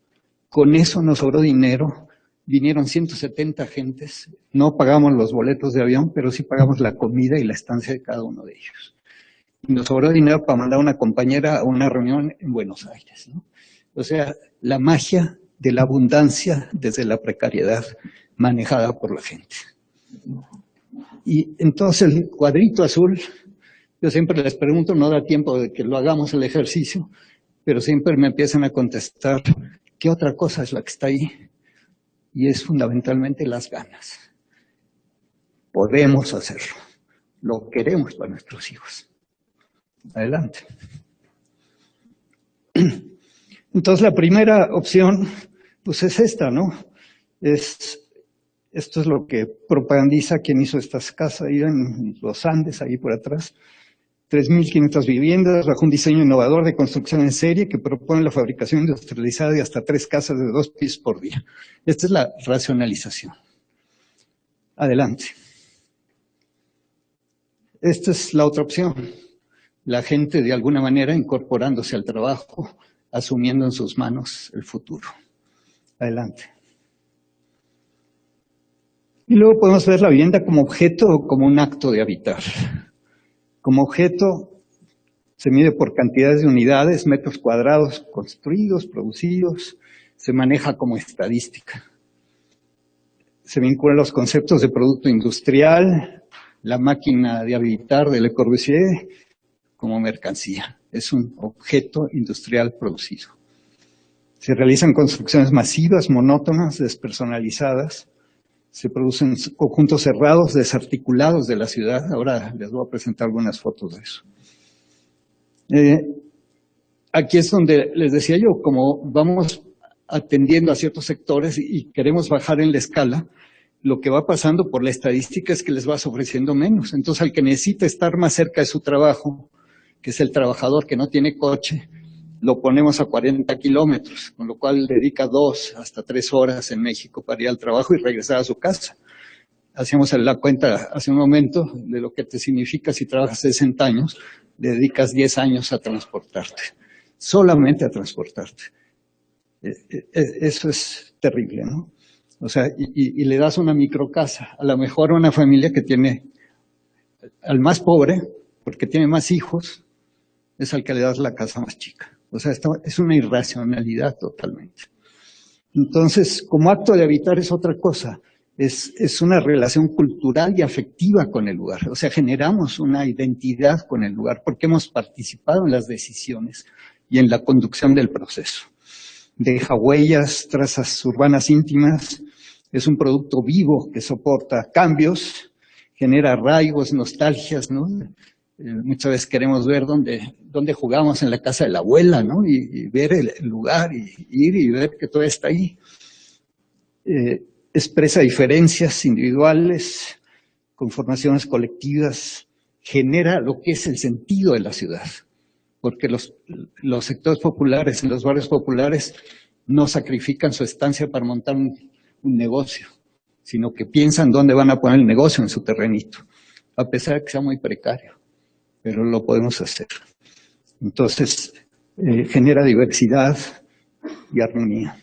con eso nos sobró dinero. Vinieron 170 gentes, no pagamos los boletos de avión, pero sí pagamos la comida y la estancia de cada uno de ellos. Y nos sobró dinero para mandar a una compañera a una reunión en Buenos Aires, ¿no? O sea, la magia de la abundancia desde la precariedad manejada por la gente. Y entonces el cuadrito azul Yo siempre les pregunto, no da tiempo de que lo hagamos el ejercicio, pero siempre me empiezan a contestar, ¿qué otra cosa es la que está ahí? Y es fundamentalmente las ganas. Podemos hacerlo, lo queremos para nuestros hijos. Adelante. Entonces la primera opción, pues es esta, ¿no? Esto es lo que propagandiza quien hizo estas casas ahí en los Andes, ahí por atrás. 3.500 viviendas bajo un diseño innovador de construcción en serie que propone la fabricación industrializada de hasta 3 casas de 2 pisos por día. Esta es la racionalización. Adelante. Esta es la otra opción. La gente de alguna manera incorporándose al trabajo, asumiendo en sus manos el futuro. Adelante. Y luego podemos ver la vivienda como objeto o como un acto de habitar. Como objeto se mide por cantidades de unidades, metros cuadrados construidos, producidos, se maneja como estadística. Se vinculan los conceptos de producto industrial, la máquina de habitar de Le Corbusier como mercancía. Es un objeto industrial producido. Se realizan construcciones masivas, monótonas, despersonalizadas. Se producen conjuntos cerrados, desarticulados de la ciudad. Ahora les voy a presentar algunas fotos de eso. Aquí es donde les decía yo, como vamos atendiendo a ciertos sectores y queremos bajar en la escala, lo que va pasando por la estadística es que les vas ofreciendo menos. Entonces, al que necesita estar más cerca de su trabajo, que es el trabajador que no tiene coche, lo ponemos a 40 kilómetros, con lo cual dedica 2 hasta 3 horas en México para ir al trabajo y regresar a su casa. Hacíamos la cuenta hace un momento de lo que te significa si trabajas 60 años, le dedicas 10 años a transportarte, solamente a transportarte. Eso es terrible, ¿no? O sea, y le das una microcasa, a lo mejor a una familia que tiene al más pobre, porque tiene más hijos, es al que le das la casa más chica. O sea, es una irracionalidad totalmente. Entonces, como acto de habitar es otra cosa, es una relación cultural y afectiva con el lugar. O sea, generamos una identidad con el lugar porque hemos participado en las decisiones y en la conducción del proceso. Deja huellas, trazas urbanas íntimas, es un producto vivo que soporta cambios, genera arraigos, nostalgias, ¿no? Muchas veces queremos ver dónde jugamos en la casa de la abuela, ¿no? Y ver el lugar, y ir y ver que todo está ahí. Expresa diferencias individuales, conformaciones colectivas, genera lo que es el sentido de la ciudad. Porque los sectores populares, en los barrios populares, no sacrifican su estancia para montar un negocio, sino que piensan dónde van a poner el negocio en su terrenito, a pesar de que sea muy precario, pero lo podemos hacer. Entonces, genera diversidad y armonía.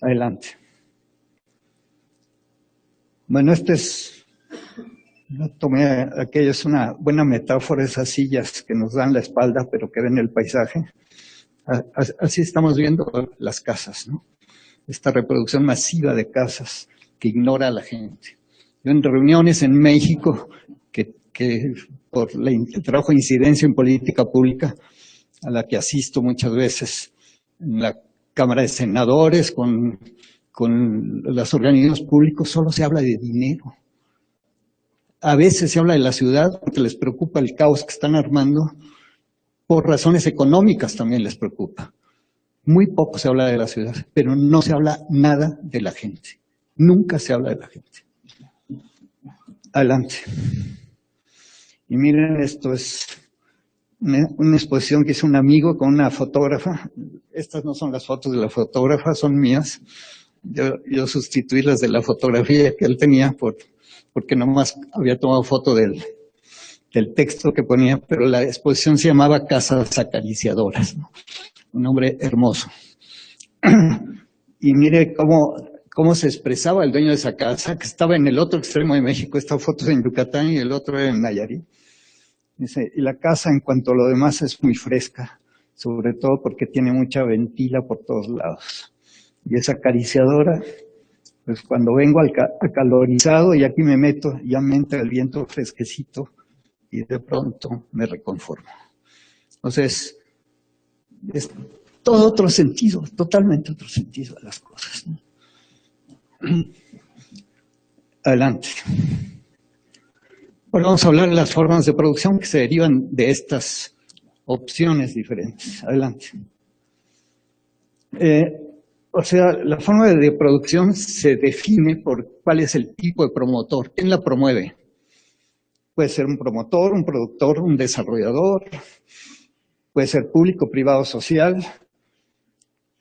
Adelante. Bueno, tomé aquello, es una buena metáfora, esas sillas que nos dan la espalda, pero que ven el paisaje. Así estamos viendo las casas, ¿no? Esta reproducción masiva de casas que ignora a la gente. Yo en reuniones en México, que por el trabajo de incidencia en política pública, a la que asisto muchas veces en la Cámara de Senadores, con los organismos públicos, solo se habla de dinero. A veces se habla de la ciudad porque les preocupa el caos que están armando, por razones económicas también les preocupa. Muy poco se habla de la ciudad, pero no se habla nada de la gente. Nunca se habla de la gente. Adelante. Y miren, esto es una exposición que hizo un amigo con una fotógrafa. Estas no son las fotos de la fotógrafa, son mías. Yo sustituí las de la fotografía que él tenía porque nomás había tomado foto del texto que ponía, pero la exposición se llamaba Casas Acariciadoras, ¿no? Un hombre hermoso. Y mire cómo se expresaba el dueño de esa casa, que estaba en el otro extremo de México. Esta foto es en Yucatán y el otro en Nayarit. Dice, y la casa en cuanto a lo demás es muy fresca, sobre todo porque tiene mucha ventila por todos lados. Y es acariciadora, pues cuando vengo acalorizado y aquí me meto, ya me entra el viento fresquecito y de pronto me reconformo. Entonces, es todo otro sentido, totalmente otro sentido de las cosas, ¿no? Adelante. Bueno, vamos a hablar de las formas de producción que se derivan de estas opciones diferentes. Adelante. O sea, la forma de producción se define por cuál es el tipo de promotor, quién la promueve. Puede ser un promotor, un productor, un desarrollador, puede ser público, privado, social,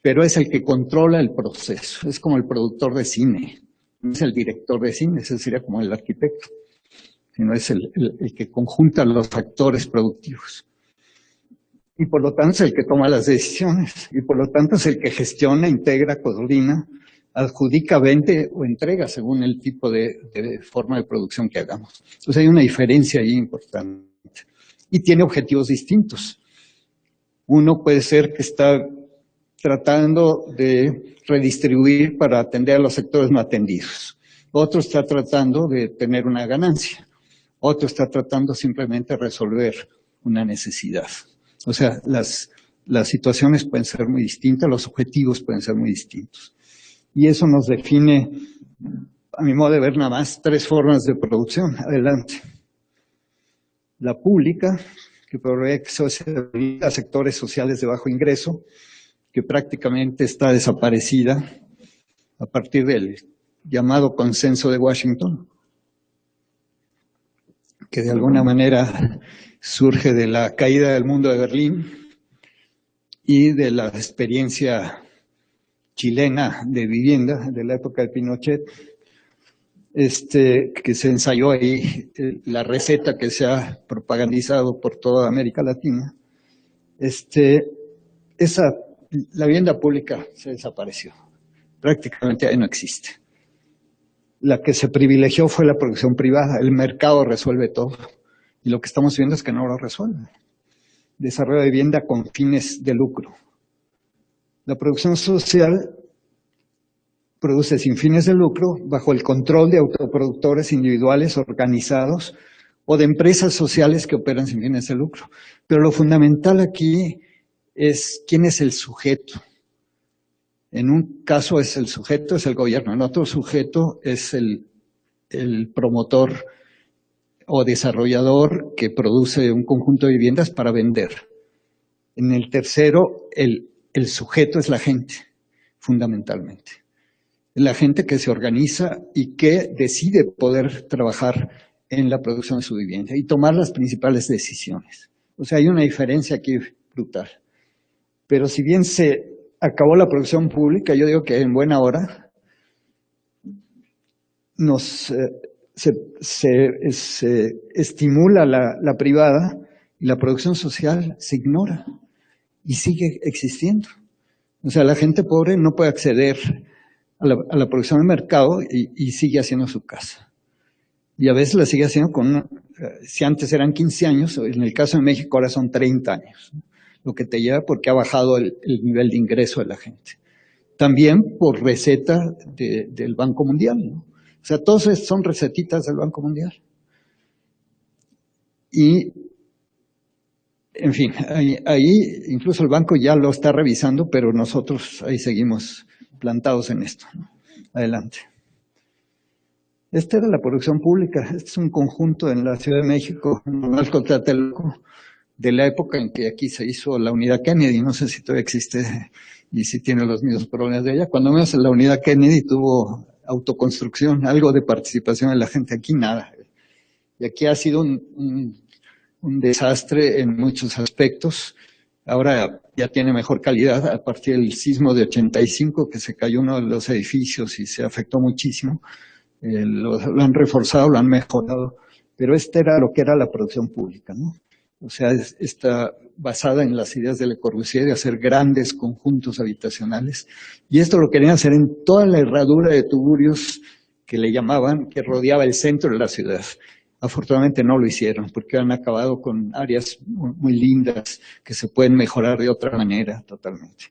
pero es el que controla el proceso. Es como el productor de cine, no es el director de cine, ese sería como el arquitecto, sino es el que conjunta los factores productivos. Y por lo tanto es el que toma las decisiones, y por lo tanto es el que gestiona, integra, coordina, adjudica, vende o entrega según el tipo de forma de producción que hagamos. Entonces hay una diferencia ahí importante. Y tiene objetivos distintos. Uno puede ser que está tratando de redistribuir para atender a los sectores no atendidos. Otro está tratando de tener una ganancia. Otro está tratando simplemente de resolver una necesidad. O sea, las situaciones pueden ser muy distintas, los objetivos pueden ser muy distintos. Y eso nos define, a mi modo de ver, nada más 3 formas de producción. Adelante. La pública, que provee a sectores sociales de bajo ingreso, que prácticamente está desaparecida a partir del llamado consenso de Washington, que de alguna manera surge de la caída del mundo de Berlín y de la experiencia chilena de vivienda de la época de Pinochet, que se ensayó ahí, la receta que se ha propagandizado por toda América Latina. La vivienda pública se desapareció, prácticamente ahí no existe. La que se privilegió fue la producción privada, el mercado resuelve todo. Y lo que estamos viendo es que no lo resuelve. Desarrollo de vivienda con fines de lucro. La producción social produce sin fines de lucro bajo el control de autoproductores individuales organizados o de empresas sociales que operan sin fines de lucro. Pero lo fundamental aquí es quién es el sujeto. En un caso es el sujeto, es el gobierno. En otro sujeto es el promotor o desarrollador que produce un conjunto de viviendas para vender. En el tercero, el sujeto es la gente, fundamentalmente. La gente que se organiza y que decide poder trabajar en la producción de su vivienda y tomar las principales decisiones. O sea, hay una diferencia aquí brutal. Pero si bien se acabó la producción pública, yo digo que en buena hora se estimula la privada y la producción social se ignora y sigue existiendo. O sea, la gente pobre no puede acceder a la producción de mercado y sigue haciendo su casa. Y a veces la sigue haciendo si antes eran 15 años, en el caso de México ahora son 30 años, ¿no? Lo que te lleva porque ha bajado el nivel de ingreso de la gente. También por receta del Banco Mundial, ¿no? O sea, todos son recetitas del Banco Mundial. Y, en fin, ahí incluso el banco ya lo está revisando, pero nosotros ahí seguimos plantados en esto, ¿no? Adelante. Esta era la producción pública. Este es un conjunto en la Ciudad de México, de la época en que aquí se hizo la unidad Kennedy. No sé si todavía existe y si tiene los mismos problemas de ella. Cuando menos la unidad Kennedy tuvo autoconstrucción, algo de participación de la gente. Aquí nada. Y aquí ha sido un desastre en muchos aspectos. Ahora ya tiene mejor calidad a partir del sismo de 85, que se cayó uno de los edificios y se afectó muchísimo. Lo han reforzado, lo han mejorado, pero era lo que era la producción pública, ¿no? O sea, está basada en las ideas de Le Corbusier de hacer grandes conjuntos habitacionales. Y esto lo querían hacer en toda la herradura de tuburios que le llamaban, que rodeaba el centro de la ciudad. Afortunadamente no lo hicieron, porque han acabado con áreas muy lindas que se pueden mejorar de otra manera totalmente.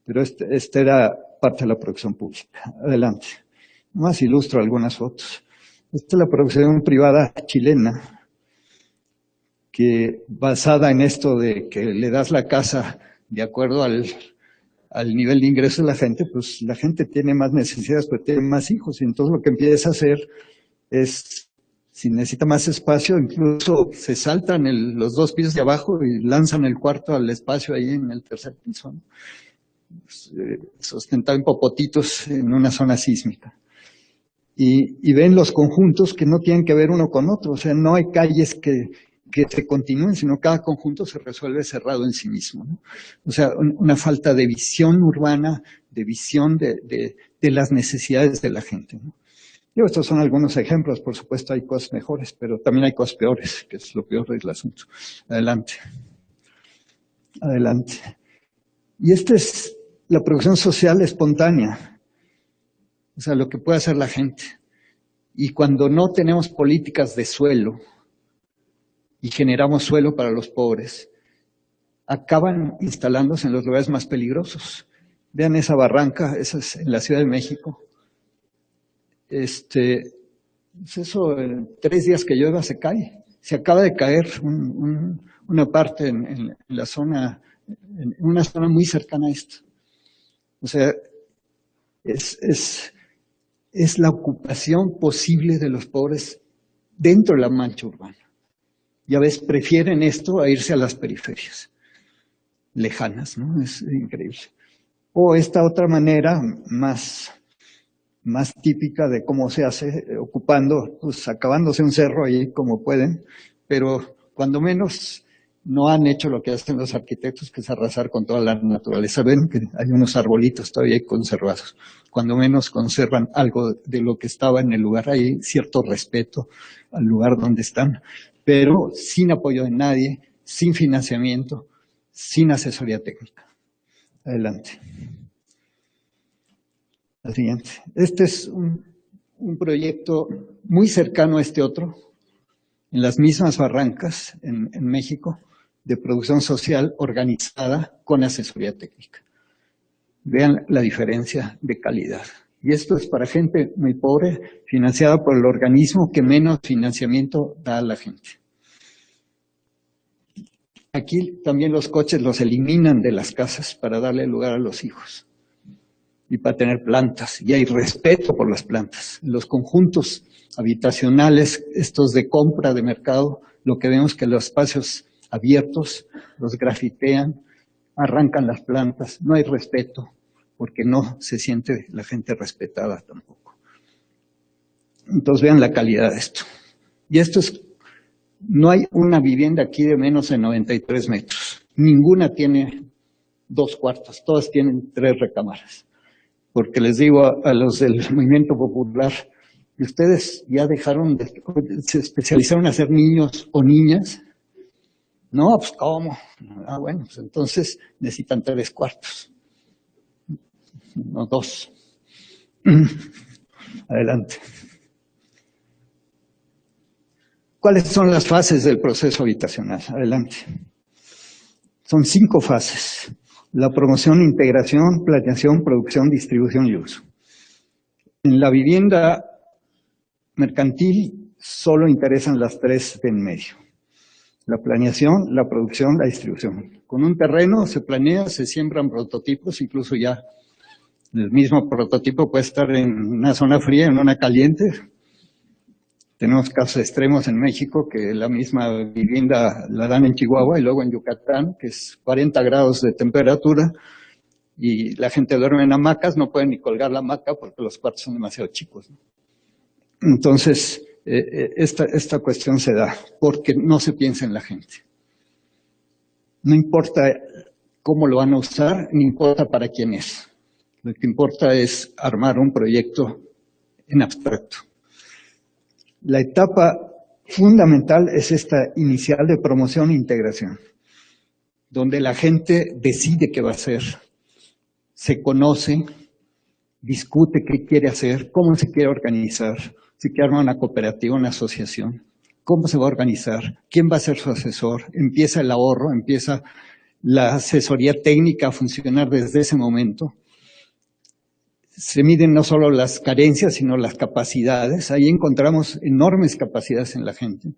Pero esta era parte de la producción pública. Adelante. Más ilustro algunas fotos. Esta es la producción privada chilena, que basada en esto de que le das la casa de acuerdo al nivel de ingreso de la gente, pues la gente tiene más necesidades, pues tiene más hijos, y entonces lo que empieza a hacer es, si necesita más espacio, incluso se saltan los 2 pisos de abajo y lanzan el cuarto al espacio ahí en el 3er piso, ¿no? Sustentado en popotitos en una zona sísmica. Y ven los conjuntos que no tienen que ver uno con otro, o sea, no hay calles que se continúen, sino cada conjunto se resuelve cerrado en sí mismo, ¿no? O sea, una falta de visión urbana, de visión de las necesidades de la gente, ¿no? Estos son algunos ejemplos, por supuesto hay cosas mejores, pero también hay cosas peores, que es lo peor del asunto. Adelante. Adelante. Y esta es la producción social espontánea, o sea, lo que puede hacer la gente. Y cuando no tenemos políticas de suelo y generamos suelo para los pobres, acaban instalándose en los lugares más peligrosos. Vean esa barranca, esa es en la Ciudad de México. Eso en 3 días que llueva se cae. Se acaba de caer una parte en la zona, en una zona muy cercana a esto. O sea, es la ocupación posible de los pobres dentro de la mancha urbana. Ya ves, prefieren esto a irse a las periferias lejanas, ¿no? Es increíble. O esta otra manera más típica de cómo se hace, ocupando, pues acabándose un cerro ahí como pueden, pero cuando menos no han hecho lo que hacen los arquitectos, que es arrasar con toda la naturaleza. Ven que hay unos arbolitos todavía conservados. Cuando menos conservan algo de lo que estaba en el lugar. Hay cierto respeto al lugar donde están, pero sin apoyo de nadie, sin financiamiento, sin asesoría técnica. Adelante. La siguiente. Este es un proyecto muy cercano a este otro, en las mismas barrancas en México, de producción social organizada con asesoría técnica. Vean la diferencia de calidad. Y esto es para gente muy pobre, financiada por el organismo que menos financiamiento da a la gente. Aquí también los coches los eliminan de las casas para darle lugar a los hijos y para tener plantas. Y hay respeto por las plantas. Los conjuntos habitacionales, estos de compra de mercado, lo que vemos que los espacios abiertos los grafitean, arrancan las plantas, no hay respeto, porque no se siente la gente respetada tampoco. Entonces vean la calidad de esto. Y esto es, no hay una vivienda aquí de menos de 93 metros. Ninguna tiene 2 cuartos, todas tienen 3 recámaras. Porque les digo a los del movimiento popular, ¿ustedes ya dejaron se especializaron en hacer niños o niñas? No, pues ¿cómo? Ah, bueno, pues entonces necesitan 3 cuartos, no 2. Adelante. ¿Cuáles son las fases del proceso habitacional? Adelante. Son 5 fases. La promoción, integración, planeación, producción, distribución y uso. En la vivienda mercantil solo interesan las 3 de en medio. La planeación, la producción, la distribución. Con un terreno se planea, se siembran prototipos, incluso ya el mismo prototipo puede estar en una zona fría, en una caliente. Tenemos casos extremos en México que la misma vivienda la dan en Chihuahua y luego en Yucatán, que es 40 grados de temperatura, y la gente duerme en hamacas, no pueden ni colgar la hamaca porque los cuartos son demasiado chicos, ¿no? Entonces, esta cuestión se da porque no se piensa en la gente. No importa cómo lo van a usar, ni importa para quién es. Lo que importa es armar un proyecto en abstracto. La etapa fundamental es esta inicial de promoción e integración, donde la gente decide qué va a hacer, se conoce, discute qué quiere hacer, cómo se quiere organizar, si quiere armar una cooperativa, una asociación, cómo se va a organizar, quién va a ser su asesor, empieza el ahorro, empieza la asesoría técnica a funcionar desde ese momento. Se miden no solo las carencias, sino las capacidades. Ahí encontramos enormes capacidades en la gente.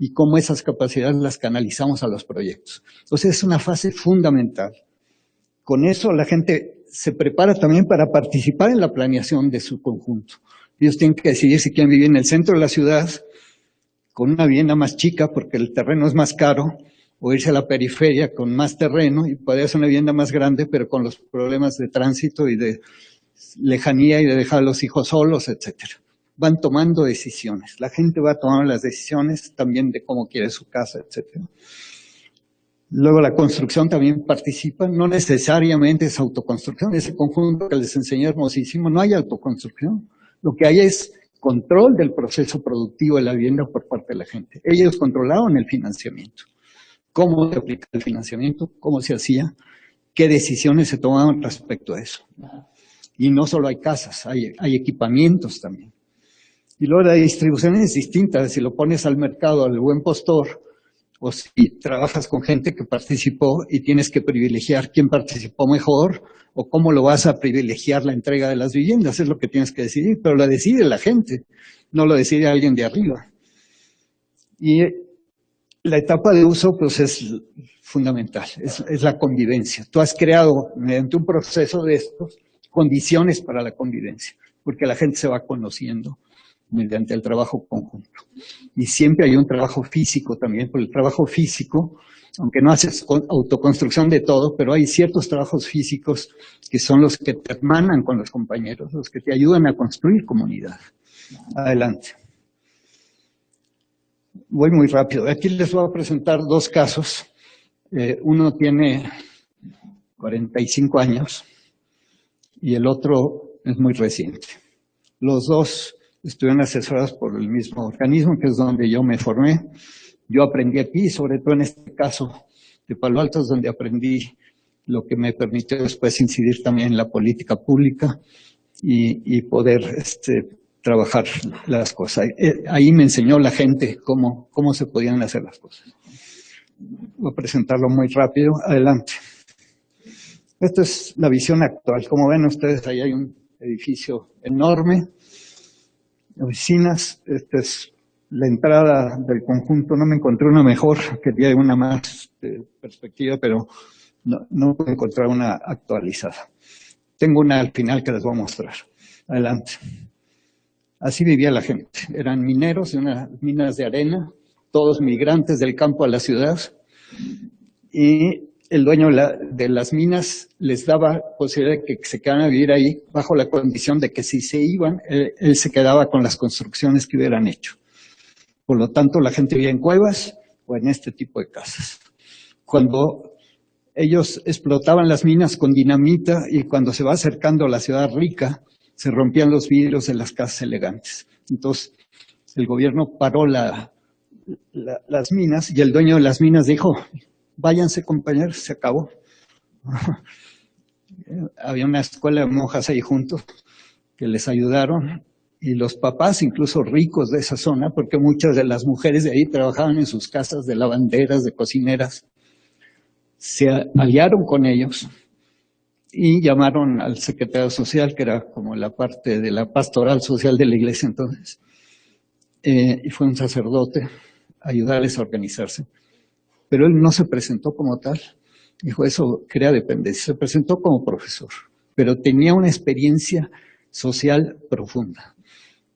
y cómo esas capacidades las canalizamos a los proyectos. Entonces es una fase fundamental. Con eso la gente se prepara también para participar en la planeación de su conjunto. Ellos tienen que decidir si quieren vivir en el centro de la ciudad, con una vivienda más chica porque el terreno es más caro, o irse a la periferia con más terreno y poder hacer una vivienda más grande, pero con los problemas de tránsito y de lejanía y de dejar a los hijos solos, etcétera. Van tomando decisiones. La gente va tomando las decisiones también de cómo quiere su casa, etcétera. Luego la construcción también participa, no necesariamente es autoconstrucción, ese conjunto que les enseñé hermosísimo, no hay autoconstrucción. Lo que hay es control del proceso productivo de la vivienda por parte de la gente. Ellos controlaban el financiamiento. Cómo se aplica el financiamiento, cómo se hacía, qué decisiones se tomaban respecto a eso. Y no solo hay casas, hay equipamientos también. Y luego la distribución es distinta, si lo pones al mercado, al buen postor, o si trabajas con gente que participó y tienes que privilegiar quién participó mejor, o cómo lo vas a privilegiar la entrega de las viviendas, es lo que tienes que decidir, pero lo decide la gente, no lo decide alguien de arriba. Y la etapa de uso, pues, es fundamental, es la convivencia. Tú has creado, mediante un proceso de estos, condiciones para la convivencia, porque la gente se va conociendo mediante el trabajo conjunto. Y siempre hay un trabajo físico también, porque el trabajo físico, aunque no haces autoconstrucción de todo, pero hay ciertos trabajos físicos que son los que te hermanan con los compañeros, los que te ayudan a construir comunidad. Adelante. Voy muy rápido. Aquí les voy a presentar dos casos. Uno tiene 45 años y el otro es muy reciente. Los dos estuvieron asesorados por el mismo organismo, que es donde yo me formé. Yo aprendí aquí, sobre todo en este caso de Palo Alto, es donde aprendí lo que me permitió después incidir también en la política pública y poder trabajar las cosas. Ahí me enseñó la gente cómo se podían hacer las cosas. Voy a presentarlo muy rápido. Adelante. Esta es la visión actual. Como ven ustedes, ahí hay un edificio enorme, oficinas. Esta es la entrada del conjunto. No me encontré una mejor, quería una más de perspectiva, pero no pude encontrar una actualizada. Tengo una al final que les voy a mostrar. Adelante. Así vivía la gente. Eran mineros de unas minas de arena, todos migrantes del campo a la ciudad, y el dueño de las minas les daba posibilidad de que se quedaran a vivir ahí bajo la condición de que si se iban, él se quedaba con las construcciones que hubieran hecho. Por lo tanto, la gente vivía en cuevas o en este tipo de casas. Cuando ellos explotaban las minas con dinamita y cuando se va acercando a la ciudad rica, se rompían los vidrios de las casas elegantes. Entonces, el gobierno paró las minas y el dueño de las minas dijo, váyanse compañeros, se acabó. Había una escuela de monjas ahí juntos que les ayudaron y los papás, incluso ricos de esa zona, porque muchas de las mujeres de ahí trabajaban en sus casas de lavanderas, de cocineras, se aliaron con ellos y llamaron al secretario social, que era como la parte de la pastoral social de la iglesia entonces, y fue un sacerdote a ayudarles a organizarse. Pero él no se presentó como tal, dijo, eso crea dependencia, se presentó como profesor, pero tenía una experiencia social profunda,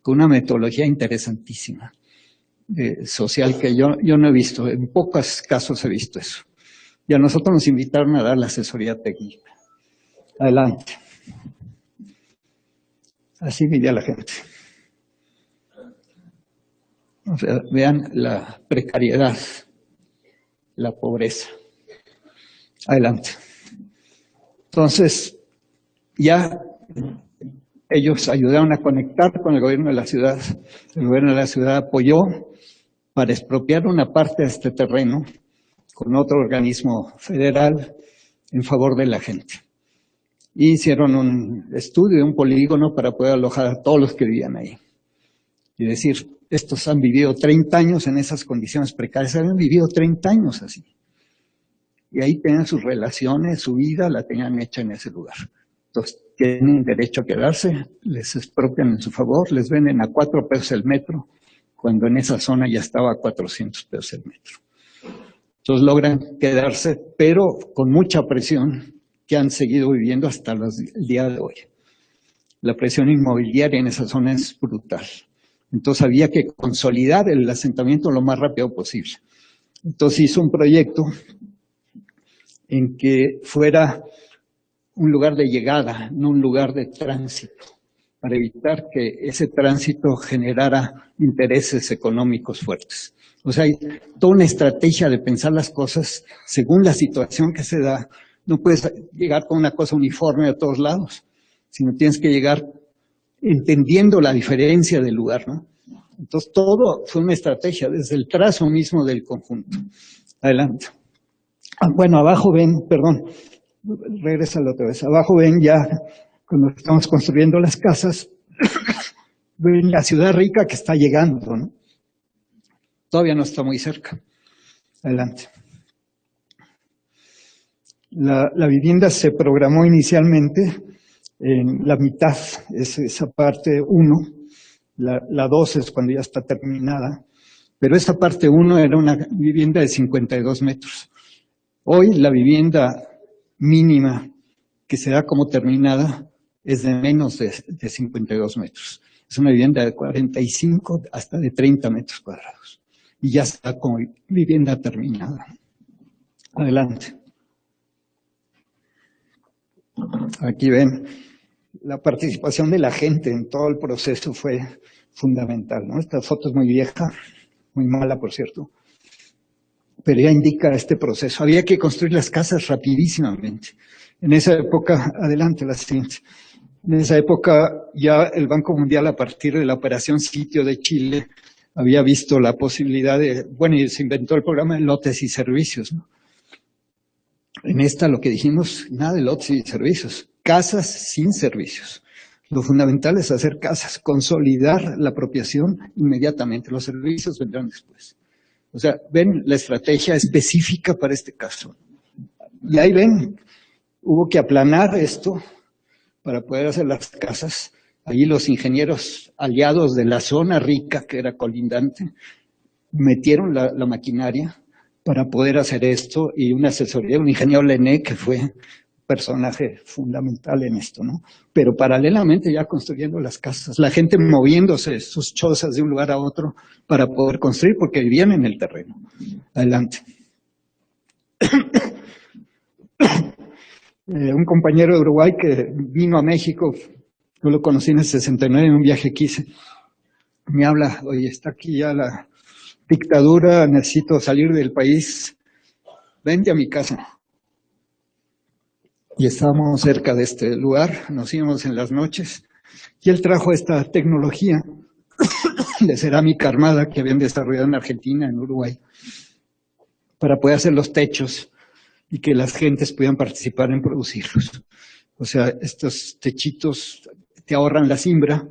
con una metodología interesantísima, social que yo no he visto, en pocos casos he visto eso. Y a nosotros nos invitaron a dar la asesoría técnica. Adelante. Así vivía la gente. O sea, vean la precariedad, la pobreza. Adelante. Entonces, ya ellos ayudaron a conectar con el gobierno de la ciudad. El gobierno de la ciudad apoyó para expropiar una parte de este terreno con otro organismo federal en favor de la gente. Y hicieron un estudio de un polígono para poder alojar a todos los que vivían ahí. Y decir, estos han vivido 30 años en esas condiciones precarias, han vivido 30 años así. Y ahí tenían sus relaciones, su vida, la tenían hecha en ese lugar. Entonces, tienen derecho a quedarse, les expropian en su favor, les venden a 4 pesos el metro, cuando en esa zona ya estaba a 400 pesos el metro. Entonces logran quedarse, pero con mucha presión que han seguido viviendo hasta el día de hoy. La presión inmobiliaria en esa zona es brutal. Entonces había que consolidar el asentamiento lo más rápido posible. Entonces hizo un proyecto en que fuera un lugar de llegada, no un lugar de tránsito, para evitar que ese tránsito generara intereses económicos fuertes. O sea, hay toda una estrategia de pensar las cosas según la situación que se da. No puedes llegar con una cosa uniforme a todos lados, sino tienes que llegar entendiendo la diferencia del lugar, ¿no? Entonces todo fue una estrategia, desde el trazo mismo del conjunto. Adelante. Bueno, abajo ven, perdón, regrésalo otra vez. Abajo ven ya, cuando estamos construyendo las casas, ven la ciudad rica que está llegando, ¿no? Todavía no está muy cerca. Adelante. La vivienda se programó inicialmente en la mitad, es esa parte 1, la 2 es cuando ya está terminada, pero esta parte 1 era una vivienda de 52 metros. Hoy la vivienda mínima que se da como terminada es de menos de 52 metros. Es una vivienda de 45 hasta de 30 metros cuadrados. Y ya está como vivienda terminada. Adelante. Aquí ven, la participación de la gente en todo el proceso fue fundamental, ¿no? Esta foto es muy vieja, muy mala, por cierto, pero ya indica este proceso. Había que construir las casas rapidísimamente. En esa época, adelante la siguiente, en esa época ya el Banco Mundial, a partir de la operación Sitio de Chile, había visto la posibilidad de, bueno, y se inventó el programa de lotes y servicios, ¿no? En esta lo que dijimos, nada de lotes y servicios, casas sin servicios. Lo fundamental es hacer casas, consolidar la apropiación inmediatamente, los servicios vendrán después. O sea, ven la estrategia específica para este caso. Y ahí ven, hubo que aplanar esto para poder hacer las casas. Allí los ingenieros aliados de la zona rica, que era colindante, metieron la maquinaria para poder hacer esto, y una asesoría, un ingeniero Lené, que fue personaje fundamental en esto, ¿no? Pero paralelamente ya construyendo las casas, la gente moviéndose sus chozas de un lugar a otro para poder construir, porque vivían en el terreno. Adelante. Un compañero de Uruguay que vino a México, yo lo conocí en el 69 en un viaje que hice, me habla, oye, está aquí ya la dictadura, necesito salir del país, vente a mi casa. Y estábamos cerca de este lugar, nos íbamos en las noches, y él trajo esta tecnología de cerámica armada que habían desarrollado en Argentina, en Uruguay, para poder hacer los techos y que las gentes pudieran participar en producirlos. O sea, estos techitos te ahorran la siembra,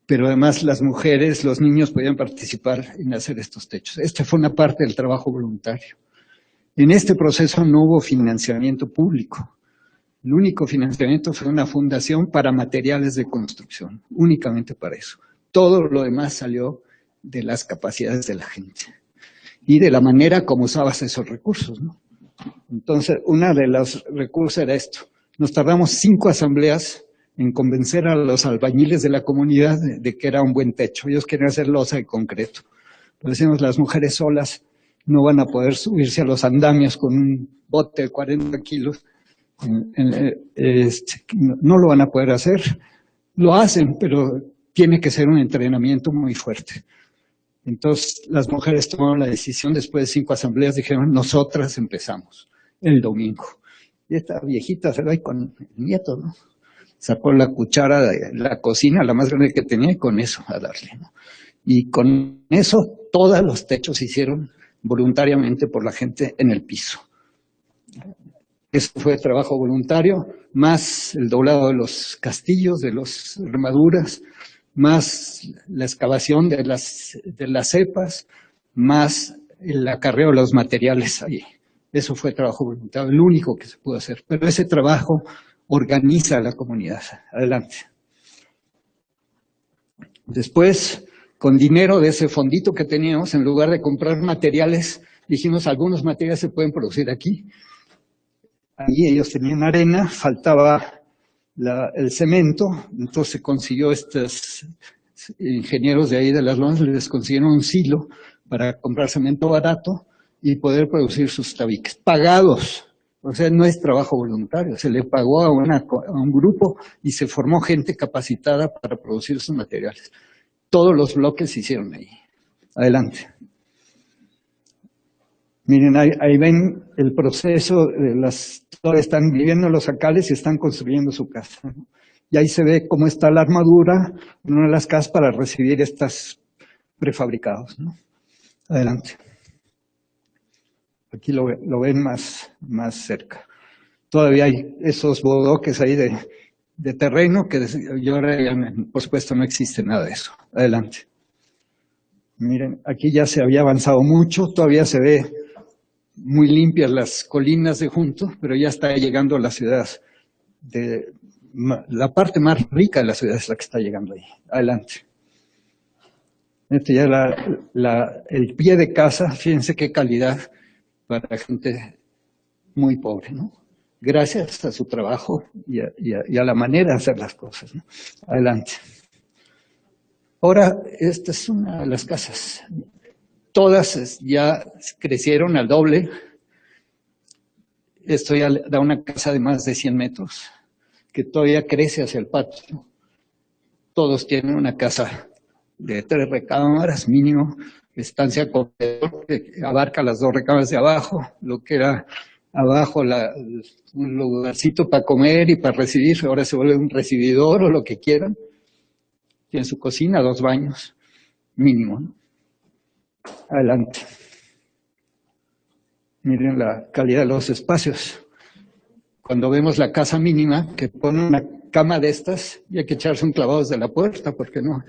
pero además las mujeres, los niños podían participar en hacer estos techos. Esta fue una parte del trabajo voluntario. En este proceso no hubo financiamiento público. El único financiamiento fue una fundación para materiales de construcción, únicamente para eso. Todo lo demás salió de las capacidades de la gente y de la manera como usabas esos recursos, ¿no? Entonces, uno de los recursos era esto. Nos tardamos 5 asambleas en convencer a los albañiles de la comunidad de que era un buen techo. Ellos querían hacer losa de concreto. Pero decíamos, las mujeres solas no van a poder subirse a los andamios con un bote de 40 kilos. No lo van a poder hacer. Lo hacen, pero tiene que ser un entrenamiento muy fuerte. Entonces, las mujeres tomaron la decisión, después de 5 asambleas, dijeron, nosotras empezamos el domingo. Y esta viejita se va ahí con el nieto, ¿no? Sacó la cuchara de la cocina, la más grande que tenía, y con eso a darle, ¿no? Y con eso, todos los techos se hicieron voluntariamente por la gente en el piso. Eso fue trabajo voluntario, más el doblado de los castillos, de las armaduras, más la excavación de las cepas, más el acarreo de los materiales allí. Eso fue trabajo voluntario, el único que se pudo hacer. Pero ese trabajo organiza a la comunidad. Adelante. Después, con dinero de ese fondito que teníamos, en lugar de comprar materiales, dijimos, algunos materiales se pueden producir aquí. Ahí ellos tenían arena, faltaba el cemento, entonces se consiguió estos ingenieros de ahí de las lomas, les consiguieron un silo para comprar cemento barato y poder producir sus tabiques, pagados. O sea, no es trabajo voluntario, se le pagó a un grupo y se formó gente capacitada para producir esos materiales. Todos los bloques se hicieron ahí. Adelante. Miren, ahí ven el proceso de todos están viviendo en los acales y están construyendo su casa, ¿no? Y ahí se ve cómo está la armadura en una de las casas para recibir estas prefabricados, ¿no? Adelante. Aquí lo ven más cerca. Todavía hay esos bodoques ahí de terreno que yo por supuesto no existe nada de eso. Adelante. Miren, aquí ya se había avanzado mucho, todavía se ve muy limpias las colinas de junto, pero ya está llegando a la ciudad. La parte más rica de la ciudad es la que está llegando ahí. Adelante. Este ya el pie de casa, fíjense qué calidad para gente muy pobre, ¿no? Gracias a su trabajo y a la manera de hacer las cosas, ¿no? Adelante. Ahora, esta es una de las casas. Todas ya crecieron al doble. Esto ya da una casa de más de 100 metros, que todavía crece hacia el patio. Todos tienen una casa de 3 recámaras mínimo, estancia comedor, que abarca las 2 recámaras de abajo, lo que era abajo un lugarcito para comer y para recibir, ahora se vuelve un recibidor o lo que quieran. Tiene su cocina, 2 baños, mínimo, ¿no? Adelante. Miren la calidad de los espacios. Cuando vemos la casa mínima, que pone una cama de estas, y hay que echarse un clavado desde la puerta, porque no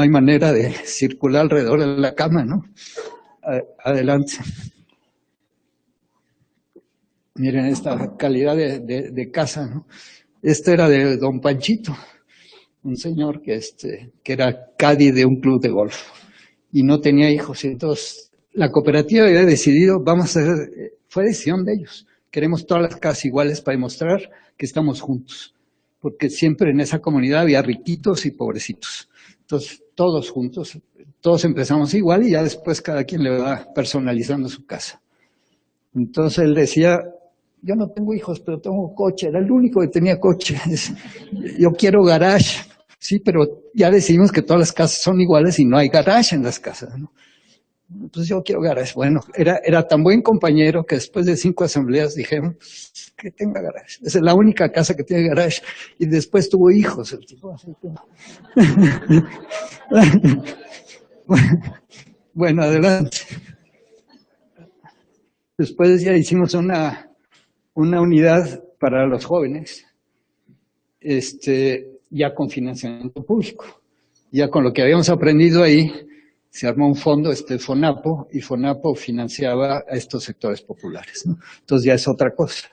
hay manera de circular alrededor de la cama, ¿no? Adelante. Miren esta calidad de casa, ¿no? Esta era de don Panchito, un señor que era caddy de un club de golf y no tenía hijos. Entonces, la cooperativa había decidido, fue decisión de ellos. Queremos todas las casas iguales para demostrar que estamos juntos. Porque siempre en esa comunidad había riquitos y pobrecitos. Entonces, todos juntos, todos empezamos igual y ya después cada quien le va personalizando su casa. Entonces él decía, yo no tengo hijos, pero tengo coche. Era el único que tenía coche. Yo quiero garage. Sí, pero ya decidimos que todas las casas son iguales y no hay garage en las casas, ¿no? Pues yo quiero garage. Bueno, era tan buen compañero que después de 5 asambleas dijeron que tenga garage. Esa es la única casa que tiene garage. Y después tuvo hijos el tipo. Bueno, adelante. Después ya hicimos una unidad para los jóvenes, ya con financiamiento público. Ya con lo que habíamos aprendido ahí, se armó un fondo, FONAPO, y FONAPO financiaba a estos sectores populares, ¿no? Entonces ya es otra cosa.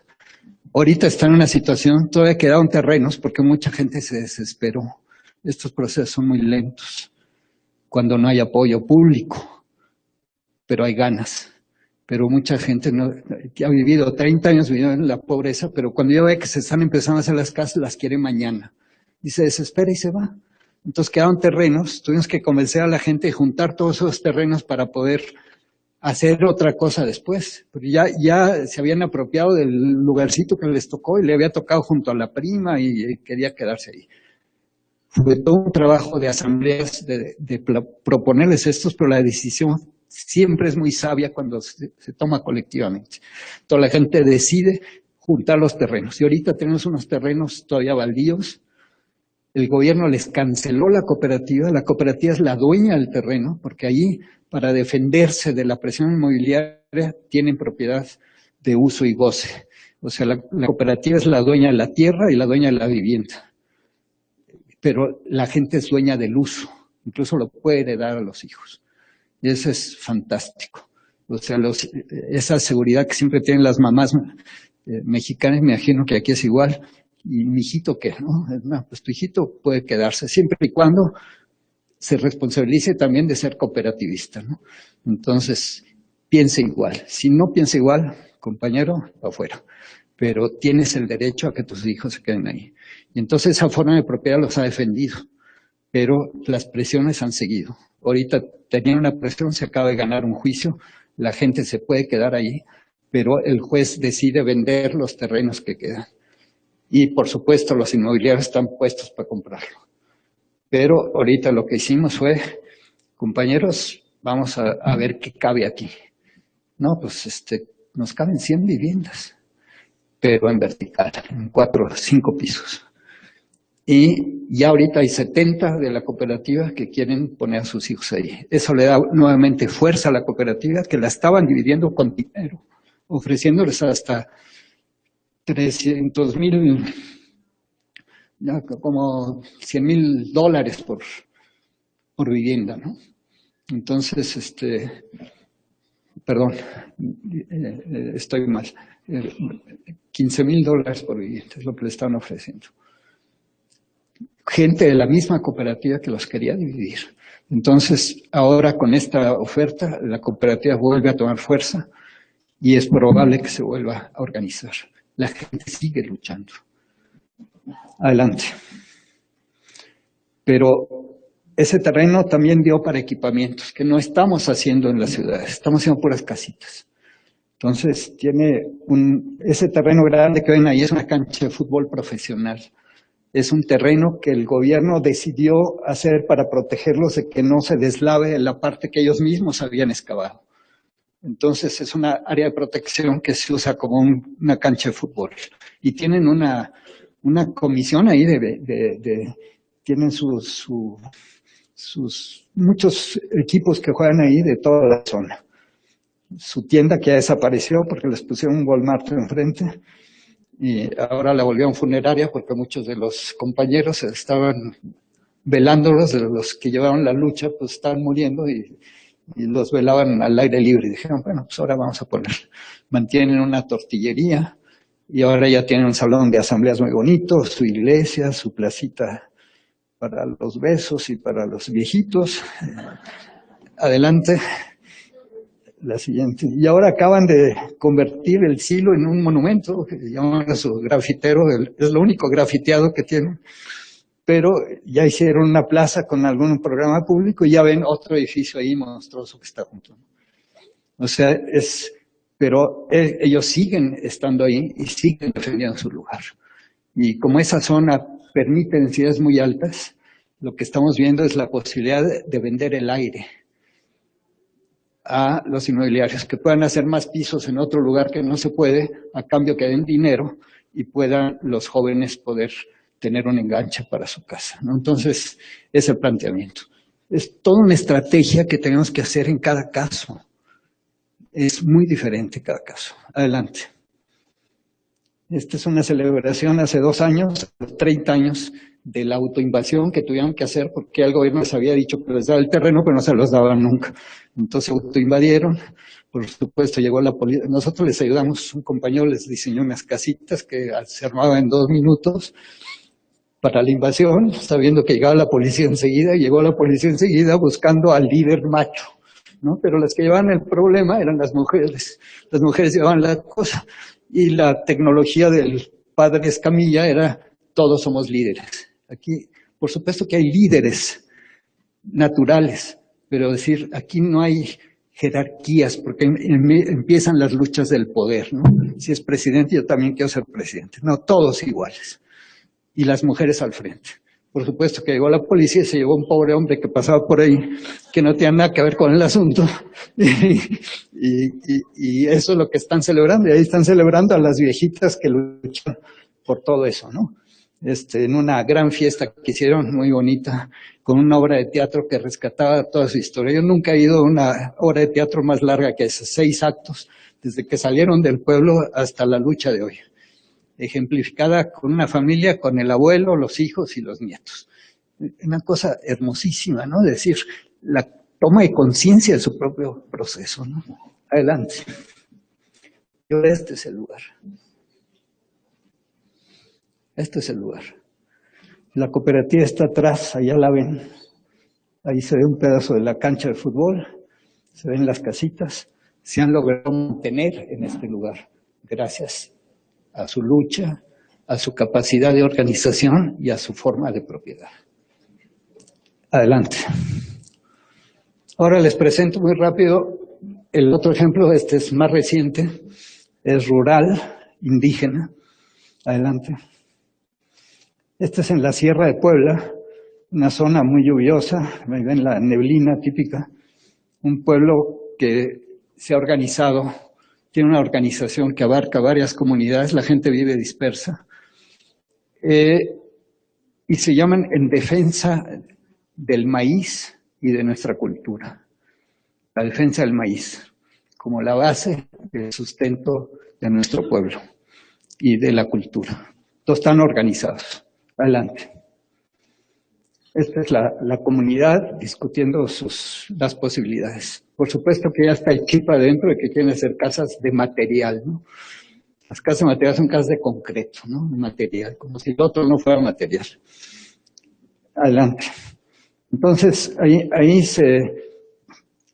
Ahorita está en una situación, todavía quedaron terrenos porque mucha gente se desesperó. Estos procesos son muy lentos cuando no hay apoyo público, pero hay ganas. Pero mucha gente que ha vivido 30 años viviendo en la pobreza, pero cuando ya ve que se están empezando a hacer las casas, las quiere mañana. Y se desespera y se va. Entonces quedaron terrenos, tuvimos que convencer a la gente de juntar todos esos terrenos para poder hacer otra cosa después. Porque ya se habían apropiado del lugarcito que les tocó y le había tocado junto a la prima y quería quedarse ahí. Fue todo un trabajo de asambleas de proponerles estos, pero la decisión siempre es muy sabia cuando se toma colectivamente. Toda la gente decide juntar los terrenos. Y ahorita tenemos unos terrenos todavía baldíos. El gobierno les canceló la cooperativa es la dueña del terreno, porque allí, para defenderse de la presión inmobiliaria, tienen propiedad de uso y goce. O sea, la cooperativa es la dueña de la tierra y la dueña de la vivienda. Pero la gente es dueña del uso, incluso lo puede heredar a los hijos. Y eso es fantástico. O sea, esa seguridad que siempre tienen las mamás mexicanas, me imagino que aquí es igual. ¿Y mi hijito qué? ¿No? Pues tu hijito puede quedarse siempre y cuando se responsabilice también de ser cooperativista, ¿no? Entonces, piense igual. Si no piensa igual, compañero, afuera. Pero tienes el derecho a que tus hijos se queden ahí. Y entonces esa forma de propiedad los ha defendido, pero las presiones han seguido. Ahorita tenían una presión, se acaba de ganar un juicio, la gente se puede quedar ahí, pero el juez decide vender los terrenos que quedan. Y por supuesto los inmobiliarios están puestos para comprarlo. Pero ahorita lo que hicimos fue, compañeros, vamos a ver qué cabe aquí. No, pues nos caben 100 viviendas, pero en vertical, en 4 o 5 pisos. Y ya ahorita hay 70 de la cooperativa que quieren poner a sus hijos ahí. Eso le da nuevamente fuerza a la cooperativa, que la estaban dividiendo con dinero, ofreciéndoles hasta 300,000, ya como $100,000 por vivienda, ¿no? Entonces, perdón, estoy mal, $15,000 por vivienda es lo que le están ofreciendo. Gente de la misma cooperativa que los quería dividir. Entonces, ahora con esta oferta, la cooperativa vuelve a tomar fuerza y es probable que se vuelva a organizar. La gente sigue luchando. Adelante. Pero ese terreno también dio para equipamientos, que no estamos haciendo en las ciudades, estamos haciendo puras casitas. Entonces, tiene ese terreno grande que ven ahí es una cancha de fútbol profesional. Es un terreno que el gobierno decidió hacer para protegerlos de que no se deslave la parte que ellos mismos habían excavado. Entonces es una área de protección que se usa como una cancha de fútbol. Y tienen una comisión ahí tienen muchos equipos que juegan ahí de toda la zona. Su tienda que ya desapareció porque les pusieron un Walmart enfrente. Y ahora la volvieron funeraria porque muchos de los compañeros estaban velándolos, de los que llevaron la lucha, pues estaban muriendo y los velaban al aire libre. Y dijeron, bueno, pues ahora vamos a poner. Mantienen una tortillería y ahora ya tienen un salón de asambleas muy bonito, su iglesia, su placita para los besos y para los viejitos. Adelante. La siguiente. Y ahora acaban de convertir el silo en un monumento, que llaman a su grafitero, es lo único grafiteado que tienen, pero ya hicieron una plaza con algún programa público y ya ven otro edificio ahí monstruoso que está junto. O sea, pero ellos siguen estando ahí y siguen defendiendo su lugar. Y como esa zona permite densidades muy altas, lo que estamos viendo es la posibilidad de vender el aire a los inmobiliarios, que puedan hacer más pisos en otro lugar que no se puede, a cambio que den dinero y puedan los jóvenes poder tener un enganche para su casa, ¿no? Entonces, ese planteamiento. Es toda una estrategia que tenemos que hacer en cada caso. Es muy diferente cada caso. Adelante. Esta es una celebración hace 2 años, 30 años, de la autoinvasión que tuvieron que hacer porque el gobierno les había dicho que les daba el terreno, pero no se los daban nunca. Entonces autoinvadieron, por supuesto llegó la policía, nosotros les ayudamos, un compañero les diseñó unas casitas que se armaban en 2 minutos para la invasión, sabiendo que llegaba la policía enseguida, y llegó la policía enseguida buscando al líder macho, ¿no? Pero las que llevaban el problema eran las mujeres llevaban la cosa, y la tecnología del padre Escamilla era todos somos líderes. Aquí, por supuesto que hay líderes naturales, pero decir, aquí no hay jerarquías, porque empiezan las luchas del poder, ¿no? Si es presidente, yo también quiero ser presidente. No, todos iguales. Y las mujeres al frente. Por supuesto que llegó la policía y se llevó un pobre hombre que pasaba por ahí, que no tenía nada que ver con el asunto. Y eso es lo que están celebrando. Y ahí están celebrando a las viejitas que luchan por todo eso, ¿no? En una gran fiesta que hicieron, muy bonita, con una obra de teatro que rescataba toda su historia. Yo nunca he ido a una obra de teatro más larga que esa, 6 actos, desde que salieron del pueblo hasta la lucha de hoy. Ejemplificada con una familia, con el abuelo, los hijos y los nietos. Una cosa hermosísima, ¿no? Es decir, la toma de conciencia de su propio proceso, ¿no? Adelante. Y ahora este es el lugar. Este es el lugar. La cooperativa está atrás, allá la ven. Ahí se ve un pedazo de la cancha de fútbol, se ven las casitas. Se han logrado mantener en este lugar, gracias a su lucha, a su capacidad de organización y a su forma de propiedad. Adelante. Ahora les presento muy rápido el otro ejemplo, este es más reciente, es rural, indígena. Adelante. Este es en la Sierra de Puebla, una zona muy lluviosa, ahí ven la neblina típica, un pueblo que se ha organizado, tiene una organización que abarca varias comunidades, la gente vive dispersa, y se llaman En Defensa del Maíz y de Nuestra Cultura. La defensa del maíz, como la base del sustento de nuestro pueblo y de la cultura. Todos están organizados. Adelante. Esta es la comunidad discutiendo las posibilidades. Por supuesto que ya está el chip adentro de que quieren hacer casas de material, ¿no? Las casas de material son casas de concreto, ¿no? De material, como si el otro no fuera material. Adelante. Entonces, ahí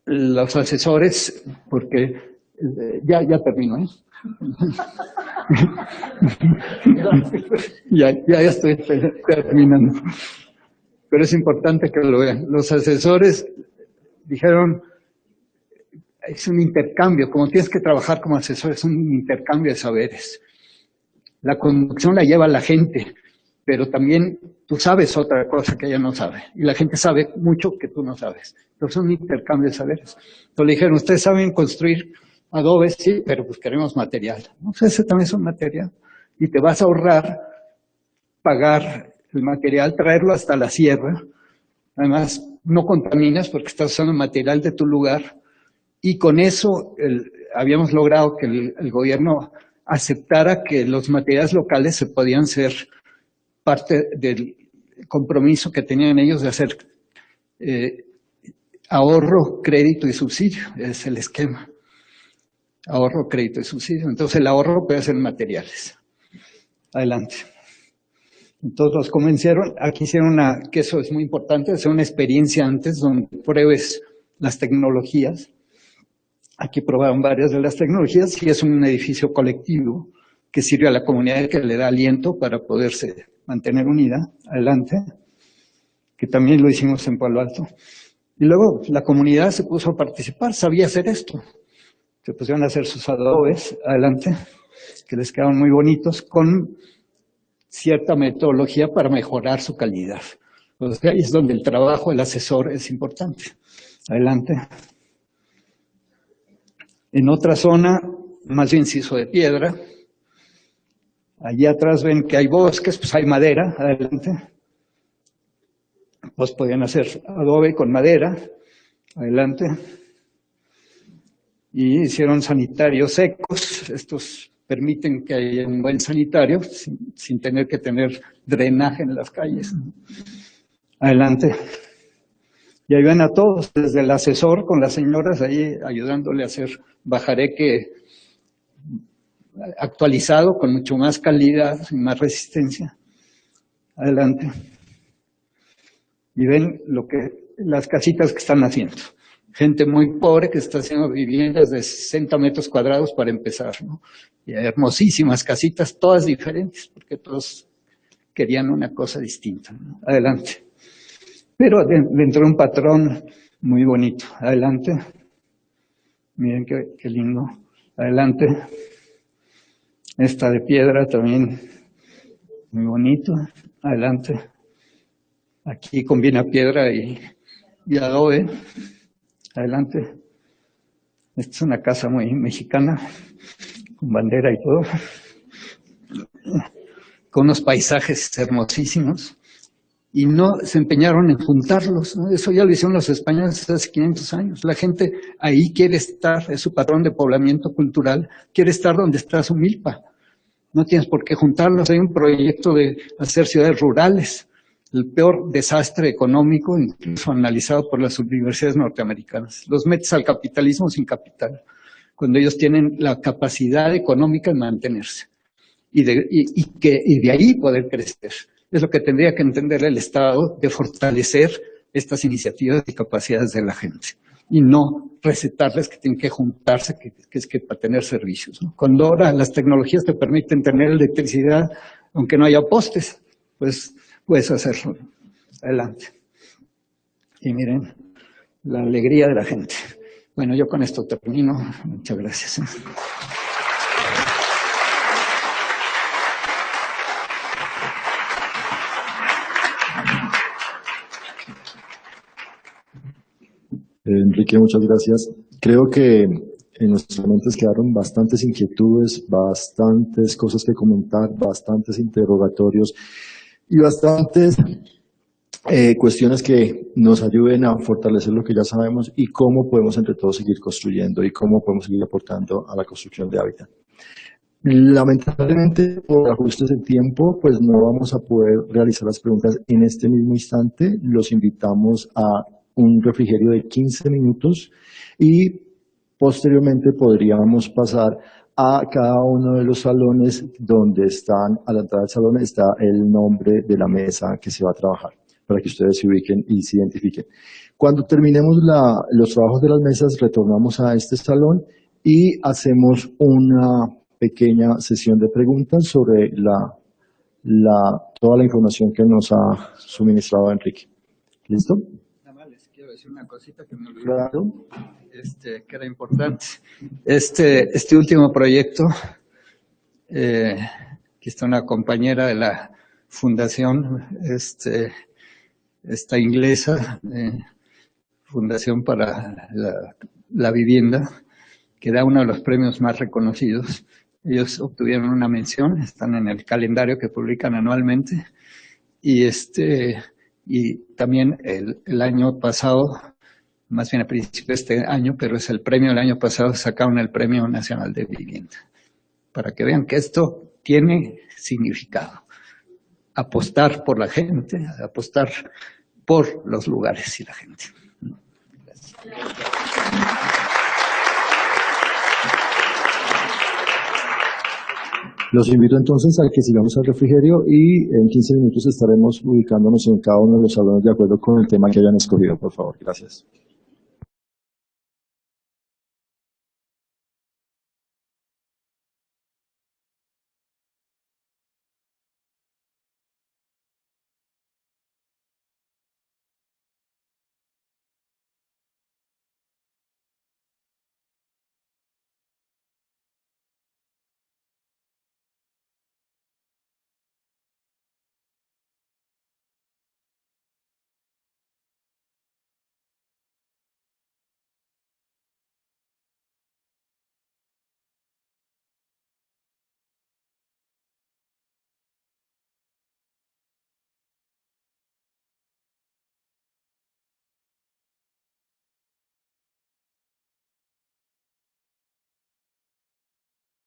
los asesores, porque ya termino, ¿eh? ya estoy terminando. Pero es importante que lo vean. Los asesores dijeron, es un intercambio, como tienes que trabajar como asesor, es un intercambio de saberes. La conducción la lleva la gente, pero también tú sabes otra cosa que ella no sabe. Y la gente sabe mucho que tú no sabes. Entonces es un intercambio de saberes. Entonces le dijeron, ustedes saben construir adobes, sí, pero pues queremos material. Entonces ese también es un material. Y te vas a ahorrar pagar el material, traerlo hasta la sierra. Además, no contaminas porque estás usando material de tu lugar. Y con eso habíamos logrado que el gobierno aceptara que los materiales locales se podían ser parte del compromiso que tenían ellos de hacer ahorro, crédito y subsidio. Es el esquema. Ahorro, crédito y subsidio. Entonces el ahorro puede ser materiales. Adelante. Entonces los convencieron. Aquí hicieron que eso es muy importante, hacer una experiencia antes donde pruebes las tecnologías. Aquí probaron varias de las tecnologías y es un edificio colectivo que sirve a la comunidad, que le da aliento para poderse mantener unida. Adelante. Que también lo hicimos en Palo Alto. Y luego la comunidad se puso a participar, sabía hacer esto. Se pusieron a hacer sus adobes, adelante, que les quedaban muy bonitos, con cierta metodología para mejorar su calidad. O sea, ahí es donde el trabajo del asesor es importante. Adelante. En otra zona, más bien inciso de piedra, allí atrás ven que hay bosques, pues hay madera, adelante. Pues podían hacer adobe con madera, adelante. Y hicieron sanitarios secos, estos permiten que haya un buen sanitario sin tener que tener drenaje en las calles. Adelante. Y ahí ven a todos, desde el asesor con las señoras ahí ayudándole a hacer bajareque actualizado con mucho más calidad y más resistencia. Adelante. Y ven las casitas que están haciendo. Gente muy pobre que está haciendo viviendas de 60 metros cuadrados para empezar, ¿no? Y hermosísimas casitas, todas diferentes, porque todos querían una cosa distinta, ¿no? Adelante. Pero dentro de un patrón muy bonito. Adelante. Miren qué lindo. Adelante. Esta de piedra también muy bonito. Adelante. Aquí combina piedra y adobe. Adelante. Esta es una casa muy mexicana, con bandera y todo, con unos paisajes hermosísimos. Y no se empeñaron en juntarlos, ¿no? Eso ya lo hicieron los españoles hace 500 años. La gente ahí quiere estar, es su patrón de poblamiento cultural, quiere estar donde está su milpa. No tienes por qué juntarlos. Hay un proyecto de hacer ciudades rurales, el peor desastre económico, incluso analizado por las universidades norteamericanas. Los metes al capitalismo sin capital, cuando ellos tienen la capacidad económica de mantenerse y de ahí poder crecer. Es lo que tendría que entender el Estado, de fortalecer estas iniciativas y capacidades de la gente. Y no recetarles que tienen que juntarse, que es que para tener servicios, ¿no? Cuando ahora las tecnologías te permiten tener electricidad, aunque no haya postes, pues puedes hacerlo. Adelante. Y miren, la alegría de la gente. Bueno, yo con esto termino. Muchas gracias. Enrique, muchas gracias. Creo que en nuestras mentes quedaron bastantes inquietudes, bastantes cosas que comentar, bastantes interrogatorios y bastantes cuestiones que nos ayuden a fortalecer lo que ya sabemos y cómo podemos entre todos seguir construyendo y cómo podemos seguir aportando a la construcción de hábitat. Lamentablemente, por ajustes de tiempo, pues no vamos a poder realizar las preguntas en este mismo instante. Los invitamos a un refrigerio de 15 minutos y posteriormente podríamos pasar a cada uno de los salones donde están, a la entrada del salón está el nombre de la mesa que se va a trabajar, para que ustedes se ubiquen y se identifiquen. Cuando terminemos los trabajos de las mesas, retornamos a este salón y hacemos una pequeña sesión de preguntas sobre toda la información que nos ha suministrado Enrique. ¿Listo? Quiero decir una cosita que me olvidé, claro. Que era importante. Este último proyecto, aquí está una compañera de la fundación, esta inglesa, Fundación para la Vivienda, que da uno de los premios más reconocidos. Ellos obtuvieron una mención, están en el calendario que publican anualmente, y también el año pasado, más bien a principio de este año, pero es el premio del año pasado, sacaron el Premio Nacional de Vivienda. Para que vean que esto tiene significado. Apostar por la gente, apostar por los lugares y la gente. Gracias. Los invito entonces a que sigamos al refrigerio y en 15 minutos estaremos ubicándonos en cada uno de los salones de acuerdo con el tema que hayan escogido, por favor. Gracias.